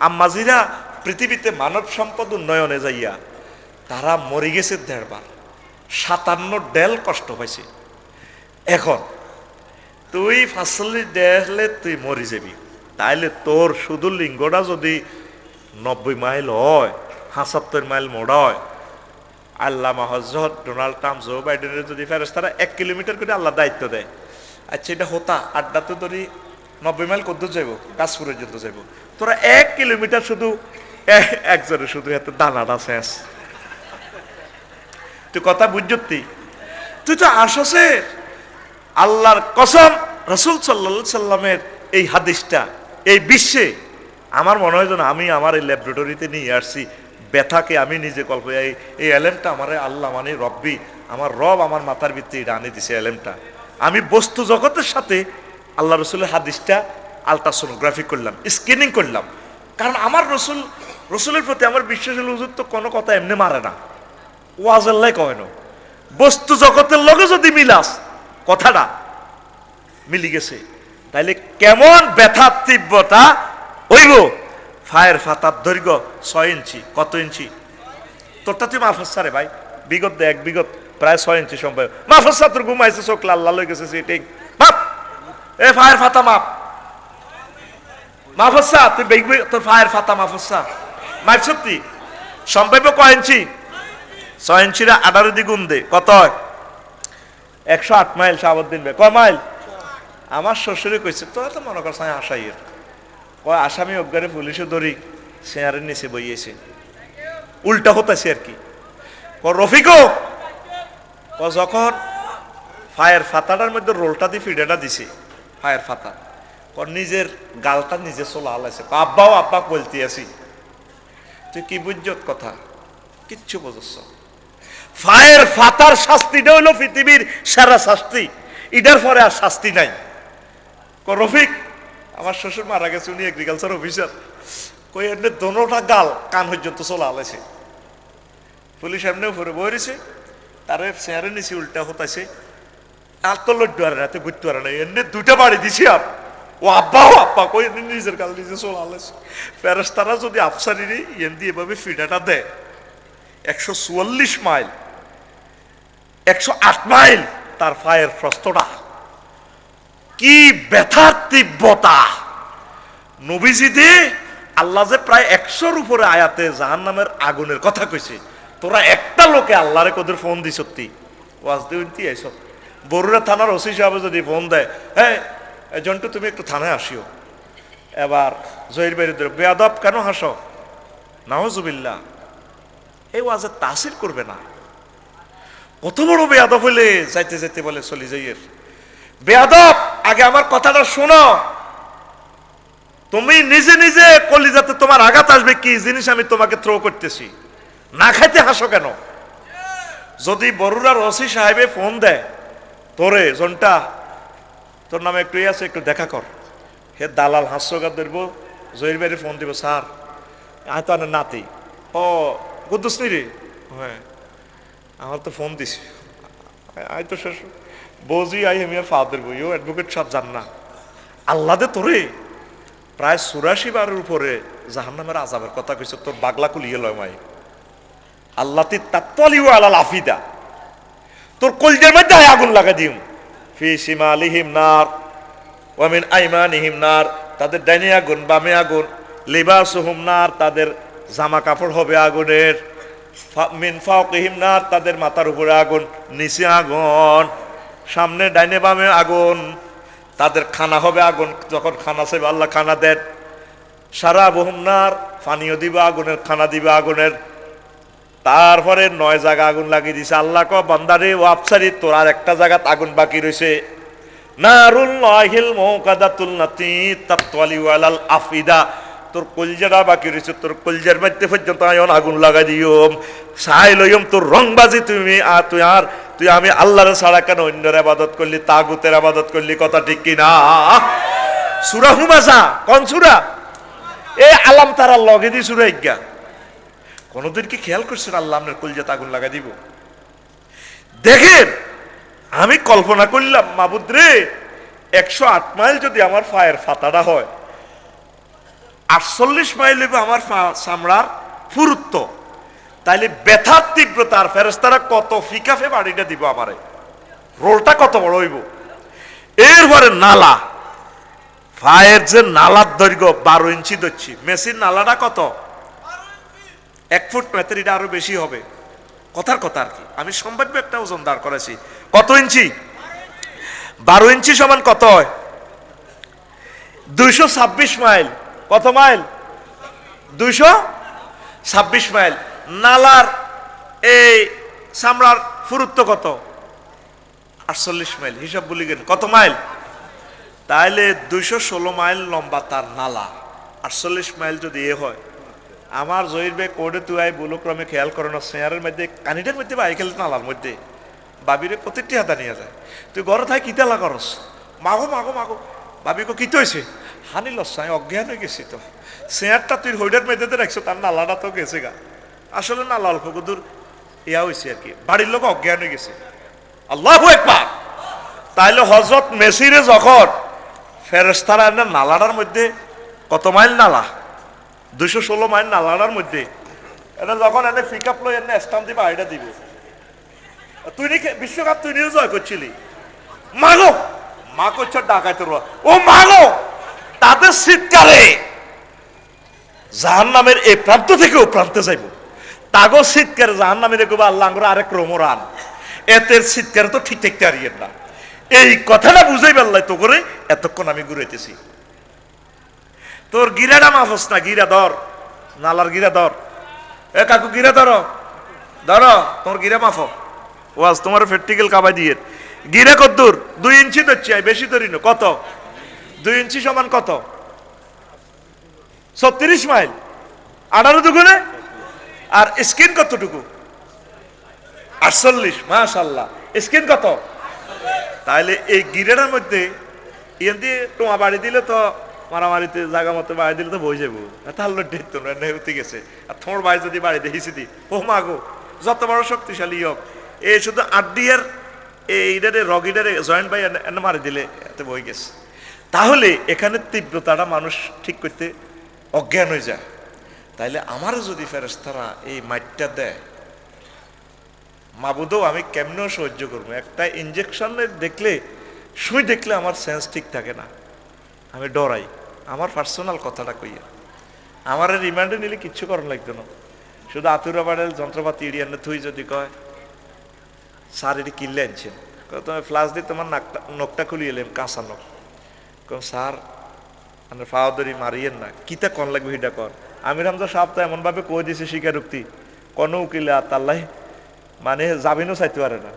আম্মাজিরা পৃথিবীতে মানব সম্পদ উন্নয়নে যাইয়া তারা মরে গেছে 1.5 বার 57 ডেল কষ্ট পাইছে এখন তুই 45 ডেলে তুই মরি যাবি তাইলে তোর শুধু লিঙ্গটা যদি 90 মাইল হয় 75 মাইল মোড়া হয় আল্লামা হযরত ডোনাল্ড ট্রাম্প জো বাইডেনের যদি ফেরেশতারা 1 কিলোমিটার করে আল্লাহ দায়িত্ব দেয় আচ্ছা এটা হতা আড্ডা তো ধরি 90 মাইল কত যাইব কাজ পর্যন্ত যাইব তোরা 1 কিলোমিটার শুধু একজনে শুধু এত দানাটা শেষ তুই কথা বুঝতি তুই তো আসছে আল্লাহর কসম রাসূল সাল্লাল্লাহু আলাইহি সাল্লামের এই হাদিসটা এই বিশ্বে আমার মনে হয় যেন আমি আমার এই ল্যাবরেটরিতে নিয়ে আসছি ব্যথাকে আমি নিজে কল্প এই এলেমটা আমার আল্লাহ মানে রব্বি আমার রব আমার মাথার ভিত্তি রানি দিছে এলেমটা আমি বস্তু জগতের সাথে আল্লাহ রসুলের হাদিসটা আলট্রাসোনোগ্রাফি করলাম স্ক্যানিং করলাম কারণ আমার রসুলের প্রতি আমার বিশ্বাস হল হুজুর তো কোনো কথা এমনি মারে না ওয়াজাল্লাই কয় না বস্তু জগতের লগে যদি মিলাস কথাটা মিলি গেছে তাইলে কেমন ব্যথার তীব্রতা হইব ফায়ের ফাতার দৈর্ঘ্য 6 ইঞ্চি কত ইঞ্চি তোরটা তুই মাফসা রে ভাই বিগত প্রায় 6 ইঞ্চি সম্ভব মাফসা তোর ঘুমাইছে চোখ লাল লাল হয়ে গেছে সেটাই মাপ এ ফায়ের ফাতা মাপ মাফসা তুই দেখবি তোর ফায়ের ফাতা মাফসা মাপ সত্যি সম্ভব কয় ইঞ্চি 6 ইঞ্চিরা 18 দিয়ে গুণ দে কত হয় 108 মাইল শাহাবুদ্দিন ভাই কয় মাইল আমার শ্বশুরে কইছে তোরা তো মনে করছ আশাইয়ের কয় আসামি অজ্ঞারে পুলিশে ধরি চেয়ারের নিচে বইয়েছে উল্টা হতেছে আর কি রফিকও যখন ফায়ার ফাতাটার মধ্যে রোলটা দিয়ে ফিডেটা দিছে ফায়ার ফাতা নিজের গালটা নিজে চলা আলাইছে আব্বাও আব্বা বলতে আছি তুই কি বুঝত কথা কিচ্ছু বুঝছ ফায়ার ফাতার শাস্তিটা হইল পৃথিবীর সেরা শাস্তি এটার পরে আর শাস্তি নাই রফিক আমার শ্বশুর মারা গেছে উনি এগ্রিকালচার অফিসার কই এমনি দোনোটা গাল কান পর্যন্ত চলা আলাইছে পুলিশ এমনি উপরে বইছে তার চেয়ারে নিচে উল্টা হতাছে আর তো লড্ডু আর রাতে বুঝতে পারে না এমনি 2টা বাড়ি দিছি আপ ও আব্বাও আব্বা কই নিজের গাল নিজে চলা আলাইছে ফেরেশতারা যদি আফসারিরে এমনি এভাবে ফিডাটা দেয় 144 মাইল 108 মাইল তার ফায়ের প্রস্তটা কি ব্যথার তীব্রতা নবীজি দে আল্লাহ যে প্রায় 100-র উপরে আয়াতে জাহান্নামের আগুনের কথা কইছে তোরা একটা লোকে আল্লাহরে কদের ফোন দি সত্যি ওয়াজ দিউনতি আইছো বরুড়া থানার ওসি সাহেব যদি ফোন দেয় হ্যাঁ জন্টু তুমি একটু থানায় আসিও এবার জহির বাইরে বেয়াদব কেন হাসো নাউজুবিল্লাহ এই ওয়াজে তাসির করবে না কত বড় বেয়াদব হইলে যাইতে যাইতে বলে চলে যাইয়ের। বেয়াদব, আগে আমার কথাটা শোনো। তুমি নিজে নিজে কলিজাতে তোমার আঘাত আসবে কি জিনিস আমি তোমাকে থ্রো করতেছি, না খাইতে হাসো কেন? যদি বরুড়ার ওসি সাহেবে ফোন দেয় তোরে, জনটা তোর নামে একটু আছে, একটু দেখা কর, হে দালাল হাস্যকার ধরবো, জহির ভাইয়ের ফোন দিব, স্যার আমি তো আনের নাতি। ও কুদ্দুস নি রে? হ্যাঁ, আমার তো ফোন দিছি, আই তো শেষ বৌজি আই আমি আর ফাদার বই, ও অ্যাডভোকেট সব জান না। আল্লাহ দে তোরে প্রায় 84 বারের উপরে জাহান্নামের আযাবের কথা কইছে, তোর বাগলা কুলিয়ে লয় মাই। আল্লাহ তি তাত্তালিউ আলাল আফিদা, তোর কলজের মধ্যে আগুন লাগা দিম। ফি শিমালিহিম নার ওয়া মিন আইমানিহিম নার, তাদের ডাইনে আগুন বামে আগুন। লিবাসুহুম নার, তাদের জামা কাপড় হবে আগুনের। মিন ফাওকিহিম নার, তাদের মাথার উপরে আগুন, নিচে আগুন। সামনে ডাইনে বামে আগুন। তাদের খানা হবে আগুন, যখন খানা চাইবে আল্লাহ খানা দেন। সারা বহুম নার, পানিও দিবা আগুনের, খানা দিবা আগুনের। তারপরে 9 জায়গা আগুন লাগিয়ে দিছে। আল্লাহ ক বান্দারে ও আফসারি, তোর আর একটা জায়গাত আগুন বাকি রয়েছে। নারুল্লাহিল মুকাদাতুল নাতি তাতওয়ালি আলাল আফিদা, তোর কলজাটা বাকি রয়েছে, তোর কলজার মধ্যে পর্যন্ত আগুন লাগাই দিওম। সাই লইম তোর রংবাজি, তুই আমি আল্লাহর ছাড়া কেন অন্যের ইবাদত করলি, তাগুতের ইবাদত করলি, কথা ঠিক কি না? সূরা হুমাযা, কোন সূরা? এই আলাম তারা লগে দি সূরা ইজ্ঞা। কোনদিন কি খেয়াল করছেন আল্লাহ আপনার কলজাতে আগুন লাগাই দিব? দেখেন, আমি কল্পনা করলাম, মাবুদ রে, 108 মাইল যদি আমার পায়ের ফাতাটা হয়, 48 মাইল হবে আমার চামড়ার পুরুত্ব, তাইলে ব্যথার তীব্রতার ফেরেশতারা কত ফিকাফে বাড়িটা দিব আমারে, রোলটা কত বড় হইব। এরপরে নালা, পায়ের যে নালার দৈর্ঘ্য 12 ইঞ্চি ধরছি, মেসির নালাটা কত? 1 ফুট মেতের, এটা আরো বেশি হবে। কথার কথা আর কি, আমি সম্ভাব্য একটা ওজন দাঁড় করেছি। কত ইঞ্চি? 12 ইঞ্চি সমান কত হয়? 226 মাইল। কত মাইল? 226 মাইল। নালার এই চামড়ার পুরুত্ব কত? 48 মাইল। হিসাব বলি গেন কত মাইল? তাইলে 216 মাইল লম্বা তার নালা। 48 মাইল যদি এ হয়, আমার জহির ভাই কোর্টে তুই আই বুলক্রমে খেয়াল করে না, চেয়ারের মধ্যে কানিটার মধ্যে বা আইকেল নালার মধ্যে বাবিরে প্রত্যেকটি হাতা নিয়ে যায়। তুই ঘরে থাই কিতালা করস, মাগো মাগো মাগো, বাবিকে কিতে হয়েছে? হানি লসাই অজ্ঞান হয়ে গেছি তো, চেয়ারটা তুই হইডার মেঝেতে রাখছো, তার নালাটা তো গেছে গা। আসলে নালা অল্প কদূর ইয়া হয়েছে আর কি, বাড়ির লোক অজ্ঞান হয়ে গেছে। আল্লাহু আকবার। তাইলে হযরত মেসিরে যখন ফেরেশতারা এনে নালাটার মধ্যে, কত মাইল নালা? 216 মাইল নালাটার মধ্যে এটা যখন এনে পিক আপ লই এনে স্টাম্প দিবা, এটা দিব। তুই বিশ্বকাপ তুই নিয়ে জয় করছিলি, মাগো মা করছে ডাকাইতে, ও মাগো, তাদের শীতকালে জাহান্নামের এই প্রান্ত থেকে ও প্রান্তে যাইব, তাগো শীতকারে জাহান্নামের এগোবা আল্লাহ আরেক রোমরান, এতের শীতকারে তো ঠিক থাকতে হারিয়েন না। এই কথাটা বুঝাই পারলাই তো করে এতক্ষণ আমি ঘুরাইতেছি। তোর গিরাটা মাফস না, গিরা ধর, নালার গিরা ধর। এ কাকু গিরা ধরো, ধরো, তোর গিরা মাফ। ওয়াজ তোমার প্র্যাকটিক্যাল কাবাই দিয়ে গিরা কদ্দুর? 2 ইঞ্চি ধরছি, বেশি ধরি না। কত? 2 ইঞ্চি সমান কত? 36 মাইল। 18 দুগুণে। আর স্কিন কতটুকু? 48। মাশাআল্লাহ। স্কিন কত? তাহলে এই গিরাটার মধ্যে ইয়ান দিয়ে টোমা বাড়ি দিলে তো মারামারিতে জায়গা মতো বাড়ি দিলে তো বই যাবো, তাহলে দেখতো না নেহতি গেছে। আর তোমার ভাই যদি বাড়ি দেখিছি দি, ও মাগো, যত বড় শক্তিশালী হোক, এই শুধু আড্ডিয়ার এইটারে রগিটারে জয়েন্ট বাই এনে মারি দিলে এত বই গেছে। তাহলে এখানে তীব্রতাটা মানুষ ঠিক করতে অজ্ঞান হয়ে যায়। তাইলে আমারও যদি ফেরেশতারা এই মাইটটা দেয়, মাবুদও আমি কেমনেও সহ্য করবো। একটা ইঞ্জেকশন দেখলে, সুই দেখলে আমার সেন্স ঠিক থাকে না, আমি ডরাই। আমার পার্সোনাল কথাটা কইয়া, আমার রিমান্ডে নিলে কিচ্ছু করার লাগতো না, শুধু আতুরাবাড়ের যন্ত্রপাতি এড়িয়ে তুই যদি কয় স্যার এটি কিনলে আনছেন, তুমি ফ্লাশ দিয়ে তোমার নখটা খুলিয়ে এলাম, কাঁচা নখ, কম স্যার মানে ফাওয়াদরি মারিয়েন না, কিতা কন লাগবে হিটা কর। আমির হামজা সাহেব তো এমনভাবে কই দিয়েছে স্বীকারোক্তি, কোন উকিলে আতাল্লাহ মানে যাবিনও চাইতে পারে না।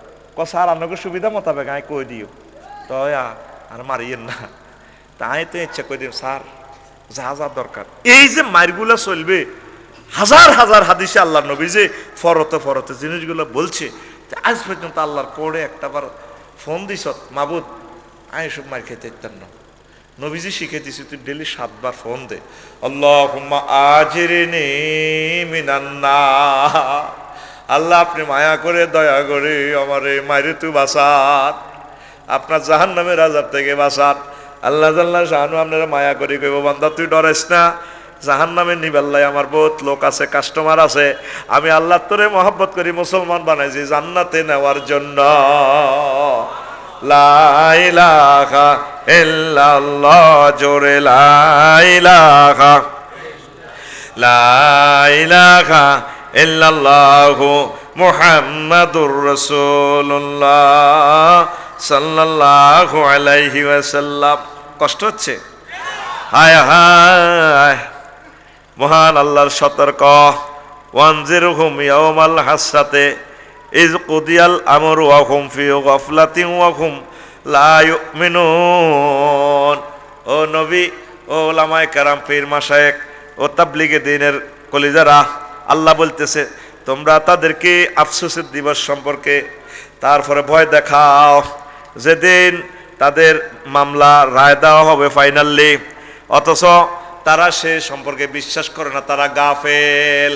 স্যার আপনাকে সুবিধা মোতাবেক আয় কই দিও, তো আর মারিয়েন না। তাই তো ইচ্ছা করে দিও স্যার যা যা দরকার। এই যে মারগুলা চলবে, হাজার হাজার হাদিসে আল্লাহ নবী যে ফরতে ফরতে জিনিসগুলো বলছে, আজ পর্যন্ত আল্লাহর কোড়ে একটাবার ফোন দিস মাবুদ আয় এসব মার খেতে ইত্যার না। নবীজি শিখে দিছি তুই ডেলি 7 বার ফোন দে, আল্লাহুম্মা আজিরনি মিনান্নার, আল্লাহ আপনি মায়া করে দয়া করে আমারে মাইরে তুই বাঁচান, আপনার জাহান্নামের আযাব থেকে বাঁচান। আল্লাহ জাল্লা শাহানু আপনারা মায়া করি কইব বান্দা তুই ডরাইস না, জাহান্নামে নিবাল্লাই আমার বহুত লোক আছে, কাস্টমার আছে, আমি আল্লাহ তোরে মহব্বত করি মুসলমান বানাইছি জান্নাতে নেওয়ার জন্য। লা ইলাহা ইল্লাল্লাহ, জোরে লা ইলাহা, লা ইলাহা ইল্লাল্লাহু মুহাম্মাদুর রাসূলুল্লাহ সাল্লাল্লাহু আলাইহি ওয়াসাল্লাম। কষ্ট হচ্ছে? হায় হায়, মহান আল্লাহর সতর্ক, ওয়ানজিরহুম ইয়াওমাল হাসরাতে ইজ কুদিয়াল আমরু ওয়া হুম ফি গাফলাতিন ওয়া হুম লা ইউমিনুন। ও নবী, ও ওলামায়ে কেরাম, পীর মাশায়েখ, ও তাবলীগে দ্বীনের কলিজারা, আল্লাহ বলতেছে তোমরা তাদেরকে আফসোসের দিবস সম্পর্কে তারপরে ভয় দেখাও, যেদিন তাদের মামলা রায় দেওয়া হবে ফাইনালি, অথচ তারা সে সম্পর্কে বিশ্বাস করে না, তারা গাফেল।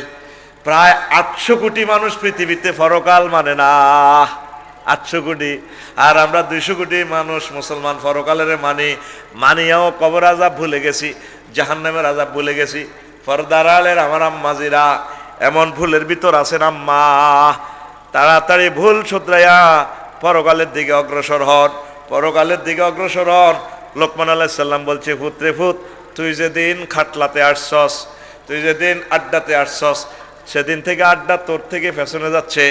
প্রায় 800 কোটি মানুষ পৃথিবীতে পরকাল মানে না, 800 কোটি, আর আমরা 200 কোটি মানুষ মুসলমান পরকালের মানিয়াও কবর আযাব ভুলে গেছি, জাহান্নামের আযাব ভুলে গেছি। পর্দার আড়ালের আমার আম্মাজিরা এমন ভুলের ভিতর আছেন, আম্মা তাড়াতাড়ি ভুল শুধরাইয়া পরকালের দিকে অগ্রসর হন, পরকালের দিকে অগ্রসর হন। লোকমান আলাইহিস সালাম বলছে, পুত্রে পুত, তুই যেদিন খাটলাতে আসছস, তুই যেদিন আড্ডাতে আসছস, সেদিন থেকে আড্ডা তোর থেকে পেছনে যাচ্ছে,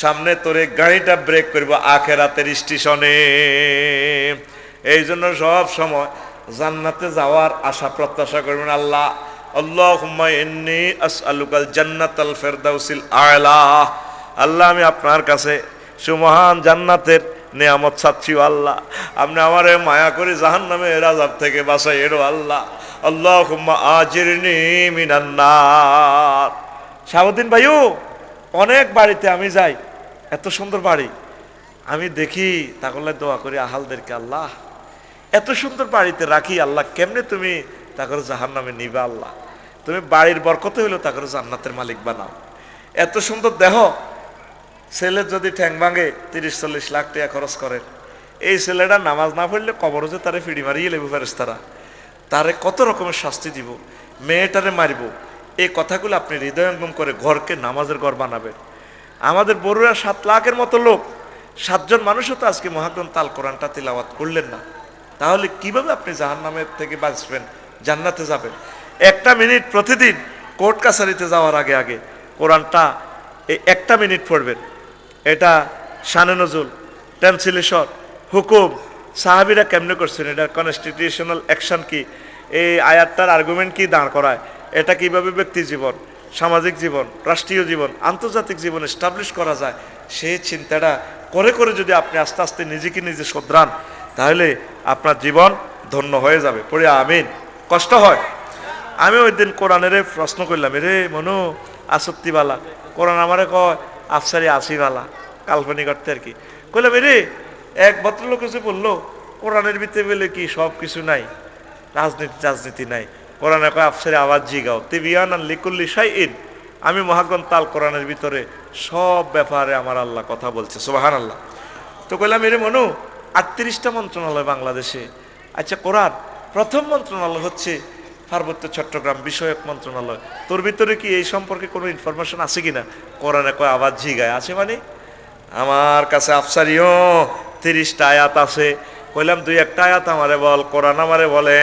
সামনে তোরে গাড়িটা ব্রেক করবো আখেরাতের স্টেশনে। এই জন্য সব সময় জান্নাতে যাওয়ার আশা প্রত্যাশা করবেন। আল্লাহ আল্লাহুম্মা ইন্নী আসআলুকাল জান্নাতাল ফিরদাউসিল আ'লা, আল্লাহ আমি আপনার কাছে সুমহান জান্নাতের নেয়ামত চাচ্ছি আল্লাহ, আপনি আমারে মায়া করে জাহান্নামের আযাব থেকে বাঁচাইয়েরো আল্লাহ। আল্লাহুম্মা আজিরনি মিনান নার। শাহাবুদ্দিন ভাইও, অনেক বাড়িতে আমি যাই, এত সুন্দর বাড়ি আমি দেখি, তাহলে দোয়া করি আহালদেরকে, আল্লাহ এত সুন্দর বাড়িতে রাখি, আল্লাহ কেমনে তুমি তাকে জাহান্নামে নিবা, আল্লাহ তুমি বাড়ির বরকতে হইলো তাকে জান্নাতের মালিক বানাও। এত সুন্দর দেহ, ছেলের যদি ঠ্যাং ভাঙে 30-40 লাখ টাকা খরচ করেন, এই ছেলেটা নামাজ না পড়লে কবর যে তারে ফিড়ি মারিয়ে লেবু ফেরেশতারা, তারে কত রকমের শাস্তি দিব, মেয়েটারে মারিব, এই কথাগুলো আপনি হৃদয়ঙ্গম করে ঘরকে নামাজের ঘর বানাবেন। আমাদের বড়ুরা 7 লাখের মতো লোক, 7 জন মানুষও তো আজকে মহাগ্রন্থ আল কোরআনটা তিলাওয়াত করলেন না, তাহলে কিভাবে আপনি জাহান্নামের থেকে বাঁচবেন, জান্নাতে যাবেন? 1 মিনিট প্রতিদিন কোর্ট কাছারিতে যাওয়ার আগে আগে কোরআনটা এই 1 মিনিট পড়বেন। এটা শানে নজুল, ট্রান্সলেশন, হুকুম, সাহাবীরা কেমনে করছেন, এটা কনস্টিটিউশনাল অ্যাকশন কি, এই আয়াতটার আর্গুমেন্ট কি দাঁড় করায়, এটা কিভাবে ব্যক্তি জীবন, সামাজিক জীবন, রাষ্ট্রীয় জীবন, আন্তর্জাতিক জীবন এস্টাবলিশ করা যায়, সেই চিন্তাটা করে করে যদি আপনি আস্তে আস্তে নিজেকে নিজে শোধরান, তাহলে আপনার জীবন ধন্য হয়ে যাবে। পড়ে আমিন। কষ্ট হয়? আমি ওই দিন কোরআনের প্রশ্ন করলাম, রে মনু আসক্তিবালা, কোরআন আমারে কয় আফসারি আসিবালা, কাল্পনিক অর্থে আর কি। কইলাম রে, এক ভদ্রলোক এসে বললো কোরআনের ভিতরে বলে কি সব কিছু নাই, রাজনীতি নাই, কোরআনে কয় আফসারি আওয়াজ জিগাও তিবিয়ান লিকুল্লি শাইইন। আমি মহাগ্রন্থ আল কোরআনের ভিতরে সব ব্যাপারে আমার আল্লাহ কথা বলছে, সুবহানাল্লাহ। তো কইলাম রে মনু, 38টা মন্ত্রণালয় বাংলাদেশে, আচ্ছা কোরআন প্রথম মন্ত্রণালয় হচ্ছে পার্বত্য চট্টগ্রাম বিষয়ক মন্ত্রণালয়, তোর ভিতরে কি এই সম্পর্কে কোনো ইনফরমেশন আছে কিনা? কোরআনে কয় আওয়াজ জিগায়, আছে মানে আমার কাছে আফসারিও 30টা আয়াত আছে। কইলাম 2-1টা আয়াত আমারে বল। কোরআন আমারে বলে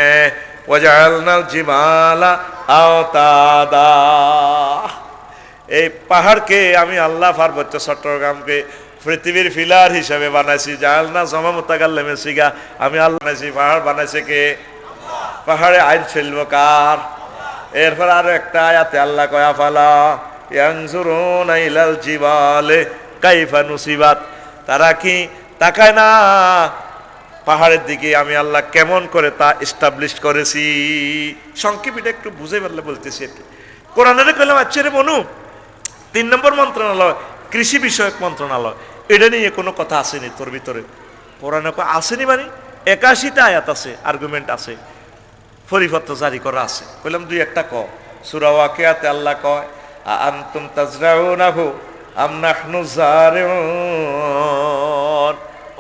ওয়াজআলনাল জিবালা আওতাদা, এই পাহাড়কে আমি আল্লাহ পার্বত্য চট্টগ্রামকে পৃথিবীর ফিলার হিসাবে বানাইছি। জালনা জমা মুতাকাল্লিমে সিগা, আমি আল্লাহ বানাইছি। পাহাড় বানাইছে কে? পাহাড়ে আইন ফেলবো কার? এরপর আরো একটা আয়াতে আল্লাহ কয় আফালা ইয়ানজুরুনা ইলাল জিবালে কাইফা নুসিবাত, তারা কি তাকায় না পাহাড়ের দিকে আমি আল্লাহ কেমন করে তা এস্টাবলিশ করেছি। সংক্ষেপে এটা একটু বুঝে পারলে বলতেছি আর কি। কোরআনের কইলাম আচ্ছা রে মনু, 3 নম্বর মন্ত্রণালয় কৃষি বিষয়ক মন্ত্রণালয়, এটা নিয়ে কোনো কথা আসেনি তোর ভিতরে? কোরআনে আসেনি মানে 81টা আয়াত আছে, আর্গুমেন্ট আছে, পরিপত্র জারি করা আছে। কইলাম 2-1টা ক। সূরা ওয়াকিয়াতে আল্লাহ কয় আনতুম তাজরাউনাহু আম নাহনু জারিউন,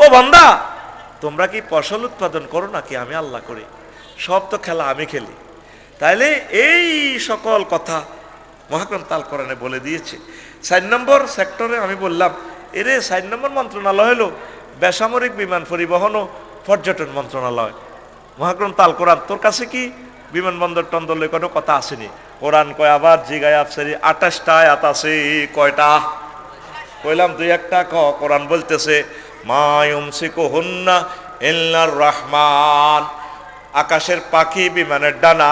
ও বান্দা তোমরা কি ফসল উৎপাদন করো নাকি আমি আল্লাহ করি? সব তো খেলা আমি খেলি। তাইলে এই সকল কথা মহাগ্রন্থ আল কোরআনে বলে দিয়েছে। 4 নম্বর সেক্টরে আমি বললাম এরে 4 নম্বর মন্ত্রণালয় হলো বেসামরিক বিমান পরিবহন ও পর্যটন মন্ত্রণালয়। মহাগ্রন্থ আল কোরআন তোর কাছে কি বিমানবন্দর টন্দলে কোনো কথা আসেনি? কোরআন কয় আবার জিগায় আফসারি 28টা আয়াত আছে। কয়টা? কইলাম 2-1টা ক। কোরআন বলতেছে মা ইউমসিকুহুন্না ইল্লার রহমান, আকাশের পাখি বিমানের ডানা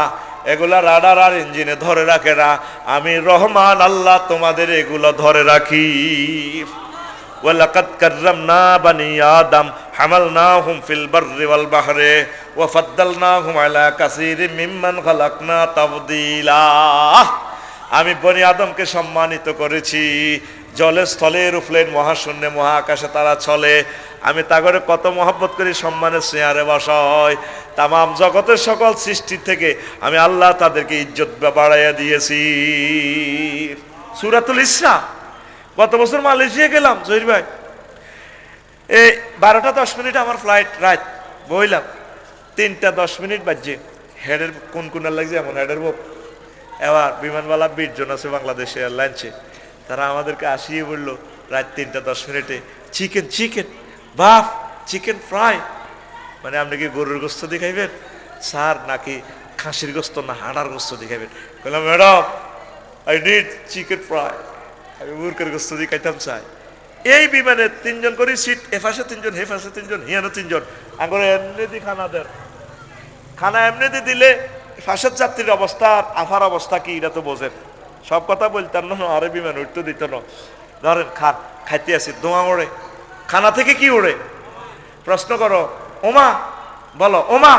এগুলা রাডার আর ইঞ্জিনে ধরে রাখে না, আমি রহমান আল্লাহ তোমাদের এগুলো ধরে রাখি। ওয়ালাকাদ কাররামনা বানি আদম হামালনাহুম ফিল বাররি ওয়াল বাহরি ওয়া ফাদ্দালনাহুম আলা কাসীরিম মিম্মান খালাকনা তাফদীলা, আমি বনি আদমকে সম্মানিত করেছি। জলে স্থলে এরোপ্লেন মহাশূন্যে মহা আকাশে তারা চলে, আমি তাগরে কত মহব্বত করি, সম্মানের চেয়ারে বসাই। তামাম জগতের সকল সৃষ্টি থেকে আমি আল্লাহ তাদেরকে ইজ্জত বাড়াইয়া দিয়েছি। সূরাতুল ইসরা। গত বছর মালয়েশিয়া গেলাম জহির ভাই, এই 12টা 10 মিনিট আমার ফ্লাইট, রাত বইলাম 3টা 10 মিনিট বাজছে, হেডের কোন কোনার লাগছে এমন হেডের বুক। এবার বিমানবালা 20 জন আছে বাংলাদেশ এয়ারলাইন্সে, তারা আমাদেরকে আসিয়ে বললো রাত 3টা 10 মিনিটে চিকেন বাফ চিকেন ফ্রাই, মানে আপনি কি গরুর গোস্ত দেখাইবেন স্যার নাকি খাসির গোস্ত না হাঁড়ার গোস্ত দেখাইবেন? বললাম madam I need chicken fry, আমি মুরগের গোস্ত দিয়ে খাইতাম চাই। এই বিমানে 3 জন করে সিট, এপাশে 3 জন হেপাশে 3 জন হিয়ানো 3 জন, আগে এমনি দিয়ে খানা দেন। খানা এমনি দিয়ে দিলে ফাঁসের যাত্রীর অবস্থা আফার অবস্থা কি এটা তো বোঝেন। সব কথা বলতাম না, আরে বিমান উঠতে দিত না। ধরেন খান, খাইতে আসি, ধোঁয়া ওড়ে, খানা থেকে কি ওড়ে? প্রশ্ন করো ওমা, বলো ওমা,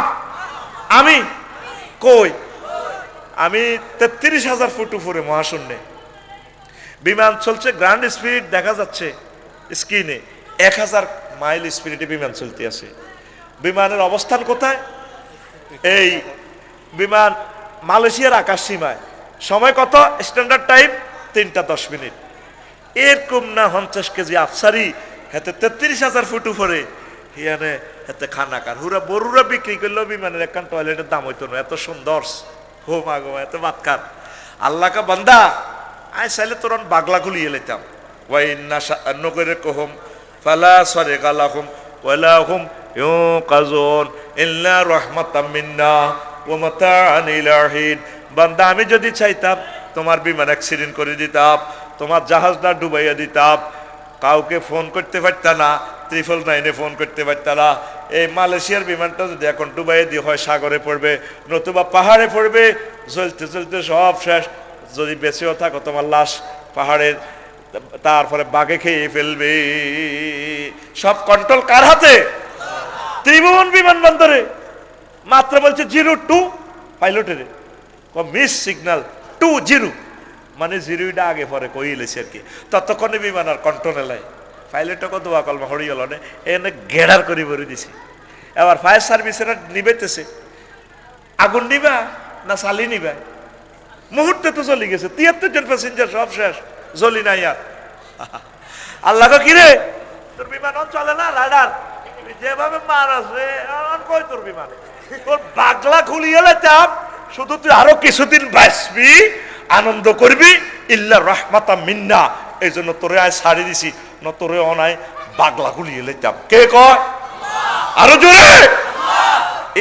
আমি কই? আমি 33,000 ফুট উপরে মহাশূন্যে, বিমান চলছে, গ্র্যান্ড স্পিড দেখা যাচ্ছে স্ক্রিনে, 1000 মাইল স্পিডে বিমান চলতে আছে। বিমানের অবস্থান কোথায়? এই বিমান মালয়েশিয়ার আকাশ সীমায়। সময় কত? স্ট্যান্ডার্ড টাইম 3টা 10 মিনিট। এরকম না 50 কেজি আফসারি হাতে 33,000 ফুট উপরে হিয়ানে হাতে খানা কার হুরা বড়ুরা বিক্রি করলেও বিমানের একখান টয়লেটের দাম হইতো না, এত সুন্দর হো মাগো এত বাতকার। আল্লাহ কা বান্দা আয় চাইলে তোর বাগলা খুলিয়ে লেতাম। ওয়াইন্না নগরে কহম ফালা সরে গালাহুম ওয়ালাহুম ইউকাজুন ইল্লা রাহমাতাম মিন্না ওয়া মাতাআন ইলা হিন। বান্দা আমি যদি চাইতাম তোমার বিমান অ্যাক্সিডেন্ট করে দিতাম, তোমার জাহাজটা ডুবাইয়া দিতাম, কাউকে ফোন করতে পারতা না, 999 ফোন করতে পারতা না। এই মালয়েশিয়ার বিমানটা যদি এখন ডুবাইয়া দিয়ে হয় সাগরে পড়বে, নতুবা পাহাড়ে পড়বে, চলতে চলতে সব শেষ। যদি বেঁচেও থাকো তোমার লাশ পাহাড়ের, তারপরে বাঘে খেয়ে ফেলবে। সব কন্ট্রোল কার হাতে? ত্রিভুবন বিমানবন্দরে মাত্র বলছে 02 পাইলটের মিস সিগন্যাল 20, মানে 0টা আগে পরে কইলেছে আর কি। ততক্ষণে বিমান আর কন্ট্রোলে লাই, পাইলটটা কত কলমা হরি গেল না, এনে গেড়ার করে ভরে দিছে। এবার ফায়ার সার্ভিসেরা নিবেতেছে, আগুন নিবা না চালি নিবা? মুহূর্তে তো চলে গেছে, 73 জন প্যাসেঞ্জার সব শেষ, জ্বলি নাই আর। আল্লাহ কি রে তোর বিমান চলে না, রাডার যেভাবে মার আছে কই তোর বিমান, তোর বাগলা খুলিয়ে লেতাম, শুধু তুই আরো কিছুদিন বাঁচবি, আনন্দ করবি, ইল্লা রাহমাতা মিন্না, এই জন্য তোরে আয় ছাড়ি দিছি, ন তোরে অনায় বাগলা খুলিয়ে লেতাম। কে কয়? আরো জোরে।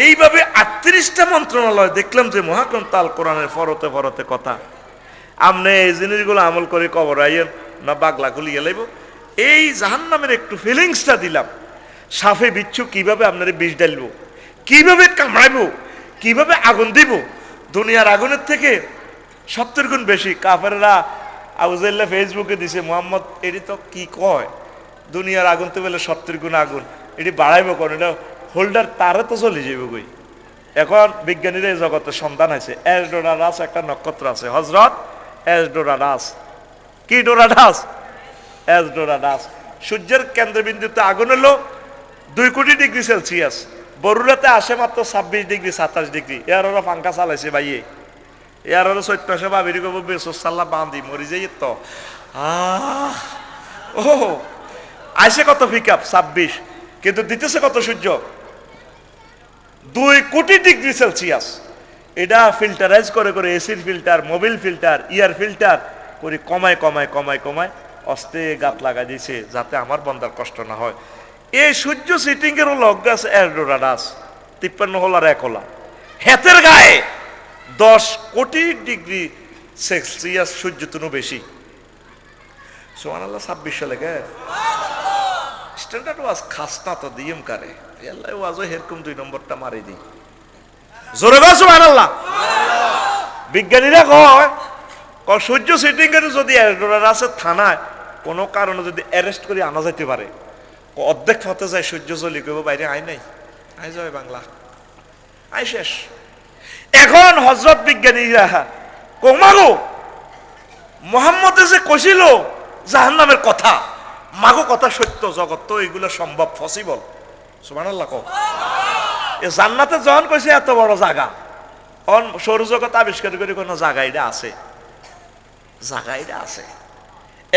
এইভাবে 38টা মন্ত্রণালয় দেখলাম যে মহাগ্রন্থ আল কোরআনের ফরতে ফরতে কথা। আমনে এই জিনিসগুলো আমল করে কবর আইয়েন না বাগলা খুলিয়ে লাইব। এই জাহান্নামের একটু ফিলিংসটা দিলাম, সাফে বিচ্ছু কিভাবে আপনার বিষ ডালবো, কিভাবে কামড়াইবো, কিভাবে আগুন দিব। দুনিয়ার আগুনের থেকে 70 গুণ বেশি কাফেররা আবুজাইল্লা ফেসবুকে দিছে মোহাম্মদ এটি তো কি কয় দুনিয়ার আগুন তো বলে 70 গুণ আগুন এটি বাড়াইব কোন এটা হোল্ডার তারে তো চলে যাবে কই এখন বিজ্ঞানীরা এই জগতে সন্ধান আছে এসডোরাডাস একটা নক্ষত্র আছে হযরত এসডোরাডাস কি ডোরাডাস এসডোরাডাস সূর্যের কেন্দ্রবিন্দুতে আগুন হলো 2 কোটি ডিগ্রি সেলসিয়াস বরুড়াতে আসে মাত্র 26 ডিগ্রি 27 ডিগ্রি এর ওরা পাঙ্খা চালাইছে ভাইয়ে এর ওরা 1400 ভাবিরি কব বেসসাল্লা বাঁধি মরি যাই তো ও আইসে কত পিকআপ 26 কিন্তু দিতেছে কত সূর্য 2 কোটি ডিগ্রি সেলসিয়াস এটা ফিল্টারাইজ করে করে এসির ফিল্টার মোবিল ফিল্টার ইয়ার ফিল্টার করে কমায় অস্তে গাত লাগা দিয়েছে যাতে আমার বন্দার কষ্ট না হয় এই সূর্য সিটিং এর লগ্ন আছে এসডোরাডাস 53 হলার 1 হলা হেতের গায়ে 10 কোটি ডিগ্রি সেলসিয়াস সূর্য তুনো বেশি সুবহানাল্লাহ 26 সালে কে স্ট্যান্ডার্ড ওয়াজ খাসনা তো দিম করে আল্লাহ ওয়াজও এরকম 2 নম্বরটা মারি দি জোরে বল সুবহানাল্লাহ বিজ্ঞানীরা কয় সূর্য সিটিং এর যদি এসডোরাডাসের থানায় কোনো কারণে যদি অ্যারেস্ট করে আনা যেতে পারে অর্ধেক ফতে যায় সূর্য চলি কইব বাইরে আই নাই আই যায় বাংলা আই শেষ এখন হযরত বিজ্ঞানীরা কমাগো মুহাম্মদে যে কইছিল জাহান্নামের কথা মাগো কথা সত্য জগৎ তো এগুলো সম্ভব পসিবল সুবহানাল্লাহ কও এ জান্নাতে যখন কইছে এত বড় জায়গা অন সৌরজগৎ আবিষ্কার করে কোন জায়গা এটা আছে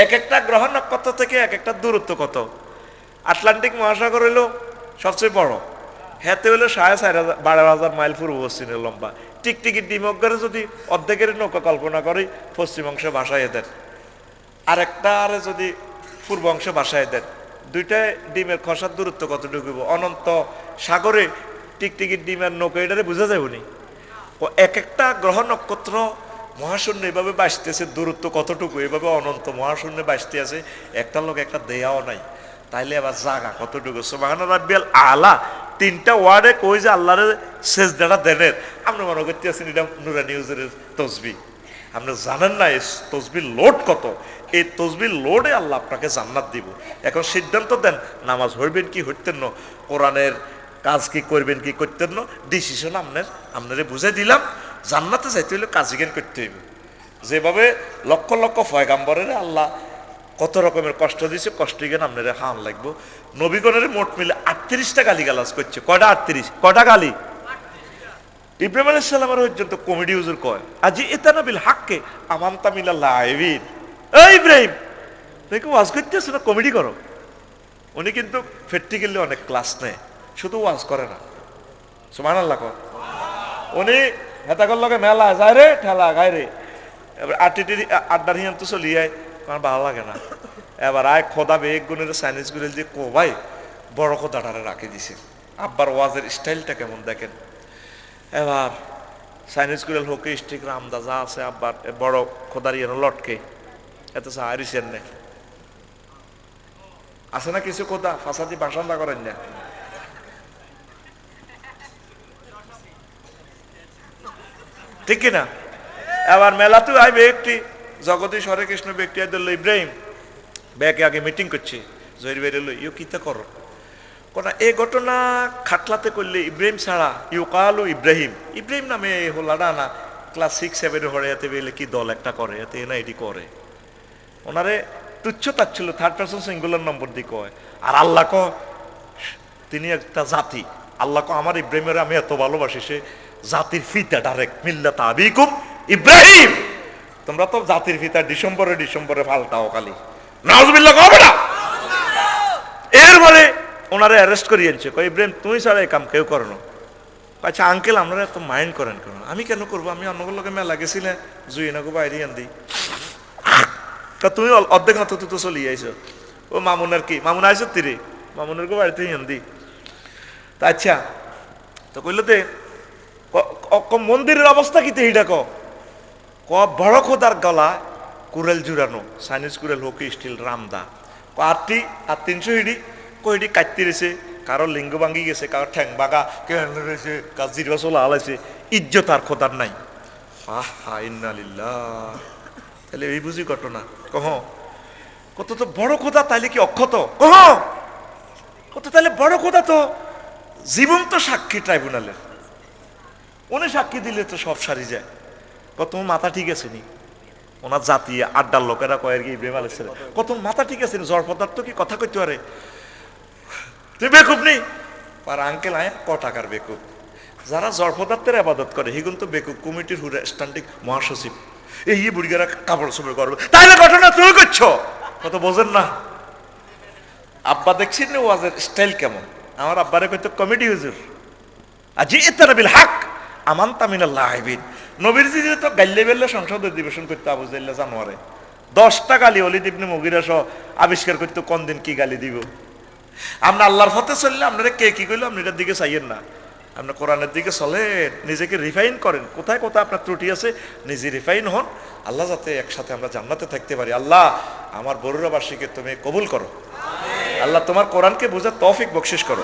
এক একটা গ্রহ নক্ষত্র থেকে এক একটা দূরত্ব কত আটলান্টিক মহাসাগর হইল সবচেয়ে বড় হেতে হইলো 12,500 মাইল পূর্ব পশ্চিমে লম্বা টিকটিকি ডিমগরে যদি অর্ধেকের নৌকা কল্পনা করি পশ্চিম অংশে ভাসায় দেন আরেকটা আরে যদি পূর্ব অংশে ভাসায় দেন দুইটা ডিমের খসার দূরত্ব কতটুকু অনন্ত সাগরে টিকটিকির ডিমের নৌকা এটারে বোঝা যাবে এক একটা গ্রহ নক্ষত্র মহাশূন্য এভাবে বাঁচতেছে দূরত্ব কতটুকু এভাবে অনন্ত মহাশূন্যে বাঁচতে আছে একটা লোক একটা দেয়াও নাই তাইলে আবার জাগা কতটুকু সুবহান রাব্বিয়াল আলা 3টা ওয়ার্ডে কই যে আল্লাহর সেজদাটা দেনের আমরা মনে করতে আছেন এটা নূরা নিউজের তাসবিহ আপনি জানেন না এই তাসবিহ লোড কত এই তাসবিহ লোডে আল্লাহ আপনাকে জান্নাত দিব এখন সিদ্ধান্ত দেন নামাজ হইবেন কি হইতেন না কোরআনের কাজ কি করবেন কি করতেন না ডিসিশন আপনারে বুঝাই দিলাম জান্নাতে যাইতে হইলে কাজ জ্ঞান করতে হইবে যেভাবে লক্ষ লক্ষ পয়গাম্বরের আল্লাহ কত রকমের কষ্ট দিয়েছে কষ্ট জ্ঞান আপনারা হান লাগবো নবীগণের মোট মিলে 38টা গালিগালাজ করছে কয়টা 38 কয়টা গালি ইব্রাহিম আলাইহিস সালামের পর্যন্ত কমেডি হুজুর কয় আজি ইতানা বিল হাক্কে আমানতা মিনাল লাইবিন এই ইব্রাহিম দেখো ওয়াজ করতেছ না কমেডি করো উনি কিন্তু প্র্যাকটিক্যালি অনেক ক্লাস নেয় শুধু ওয়াজ করে না সুবহানাল্লাহ কও উনি হেতাকর লগে মেলা যায় রে ঠেলা গায় রে এবার আড্ডার হিয়ান তো চলি যায় আমার ভালো লাগে না এবার আয় খোদা বেগ গুণের চাইনিজ গুলিল যে কো ভাই বড় খোদাটারে রাখে দিছে আব্বার ওয়াজের স্টাইলটা কেমন দেখেন এবার চাইনিজ গুলিল হোকে স্টিক রামদাজা আছে আব্বার বড় খোদার ইয়েন লটকে এত সাহারিসেন নে আছে না কিছু খোদা ফাঁসাদি বাসান্দা করেন না ঠিক কিনা এবার মেলাতেও আইবে একটি জগদীশ হরে কৃষ্ণ ব্যক্তি আইদুল ইব্রাহিম ব্যাকে আগে মিটিং করছে জহির বের এলো ইউ কিতা করো কোনা এই ঘটনা খাটলাতে করলে ইব্রাহিম ছাড়া ইউ কালু ইব্রাহিম নামে হোলাডা না ক্লাস 6-7 হরে এতে বেলে কি দল একটা করে এতে না এটি করে ওনারে তুচ্ছ তাচ্ছিল থার্ড পারসন সিঙ্গুলার নম্বর দিয়ে কয় আর আল্লাহ ক তিনি একটা জাতি আল্লাহ ক আমার ইব্রাহিমের আমি এত ভালোবাসি সে জাতির ফিতা ডাইরেক্ট মিল্লাত আবিকুম ইব্রাহিম তোমরা তো জাতির ফিতা ডিসেম্বরে ফালটাও খালি নাউজুবিল্লাহ কবে না এরপরে ওনারে অ্যারেস্ট করে আনছে কয় ইব্রাহিম তুমি ছাড়া এই কাম কেউ করো না আচ্ছা আঙ্কেল আপনারা এত মাইন্ড করেন কেন আমি কেন করবো আমি অন্যগুলোকে মেলা গেছি না জুইনাকে বাইরে আনদি তা তুমি অর্ধেক মতো তো চলি আইছো ও মামুনার কি মামুন আইসো তিরে মামুনের গো বাড়িতে আনদি তা আচ্ছা তো কইলো তে মন্দিরের অবস্থা কি এইটা ক বড় খোদার গলা কুরেল জুড়ানো চাইনিজ কুরেল হোক স্টিল রামদা আটটি আর 300 হিডি কইডি কাটতে রয়েছে কারো লিঙ্গ ভাঙ্গি গেছে কারো ঠ্যাং বাগা কেন রয়েছে কাজ জিরবা চলা হালাইছে ইজ্জত আর খোদার নাই হা ইন্না লিল্লাহ তাহলে এই বুঝি ঘটনা কহ কত তো বড় খোদা, তাইলে কি অক্ষত? কহ কত তাহলে বড় খোদা তো জীবন্ত সাক্ষী ট্রাইব্যুনালের, উনি সাক্ষী দিলে তো সব সারি যায়। কত মাথা ঠিক আছে নি? ওনার জাতি আড্ডার লোকেরা কয়ের কি ইব্রাহিম আলাইহিস সালাম, কত মাথা ঠিক আছে নি? জড় পদার্থ কি কথা কইতে পারে? তুই বেকুব নেই আর আঙ্কেল আয় ক টাকার বেকুব। যারা জড় পদার্থের আবাদত করে সেগুলো তো বেকুব। কমিটির হুরা স্ট্যান্ডিং মহাসচিব এই বুড়িগারা কাপড় চোপড় করবে, তাইলে ঘটনা তুমি করছো, কত বোঝেন না। আব্বা দেখছি না ওয়াজের স্টাইল কেমন? আমার আব্বারে কইতো কমেডি হুজুর, আজি ইতানা বিল হক আমানতা মিনাল লাইবিন। নবীজি তো গাইলে বেললে সংসদ অধিবেশন করতে আবু জাইল্লা জানুয়ারে 10টা গালি ওলিদ ইবনে মুগিরা সহ আবিষ্কার করতে কোন দিন কি গালি দিব। আমরা আল্লাহর পথে চললে আপনারা কে কি কইলো আপনি এটার দিকে চাইয়েন না, আপনি কোরআনের দিকে চলেন, নিজেকে রিফাইন করেন, কোথায় কোথায় আপনার ত্রুটি আছে নিজে রিফাইন হন। আল্লাহ যাতে একসাথে আমরা জান্নাতে থাকতে পারি। আল্লাহ আমার বড়ুরা বার্ষিকে তুমি কবুল করো, আল্লাহ তোমার কোরআনকে বোঝার তৌফিক বকশিশ করো।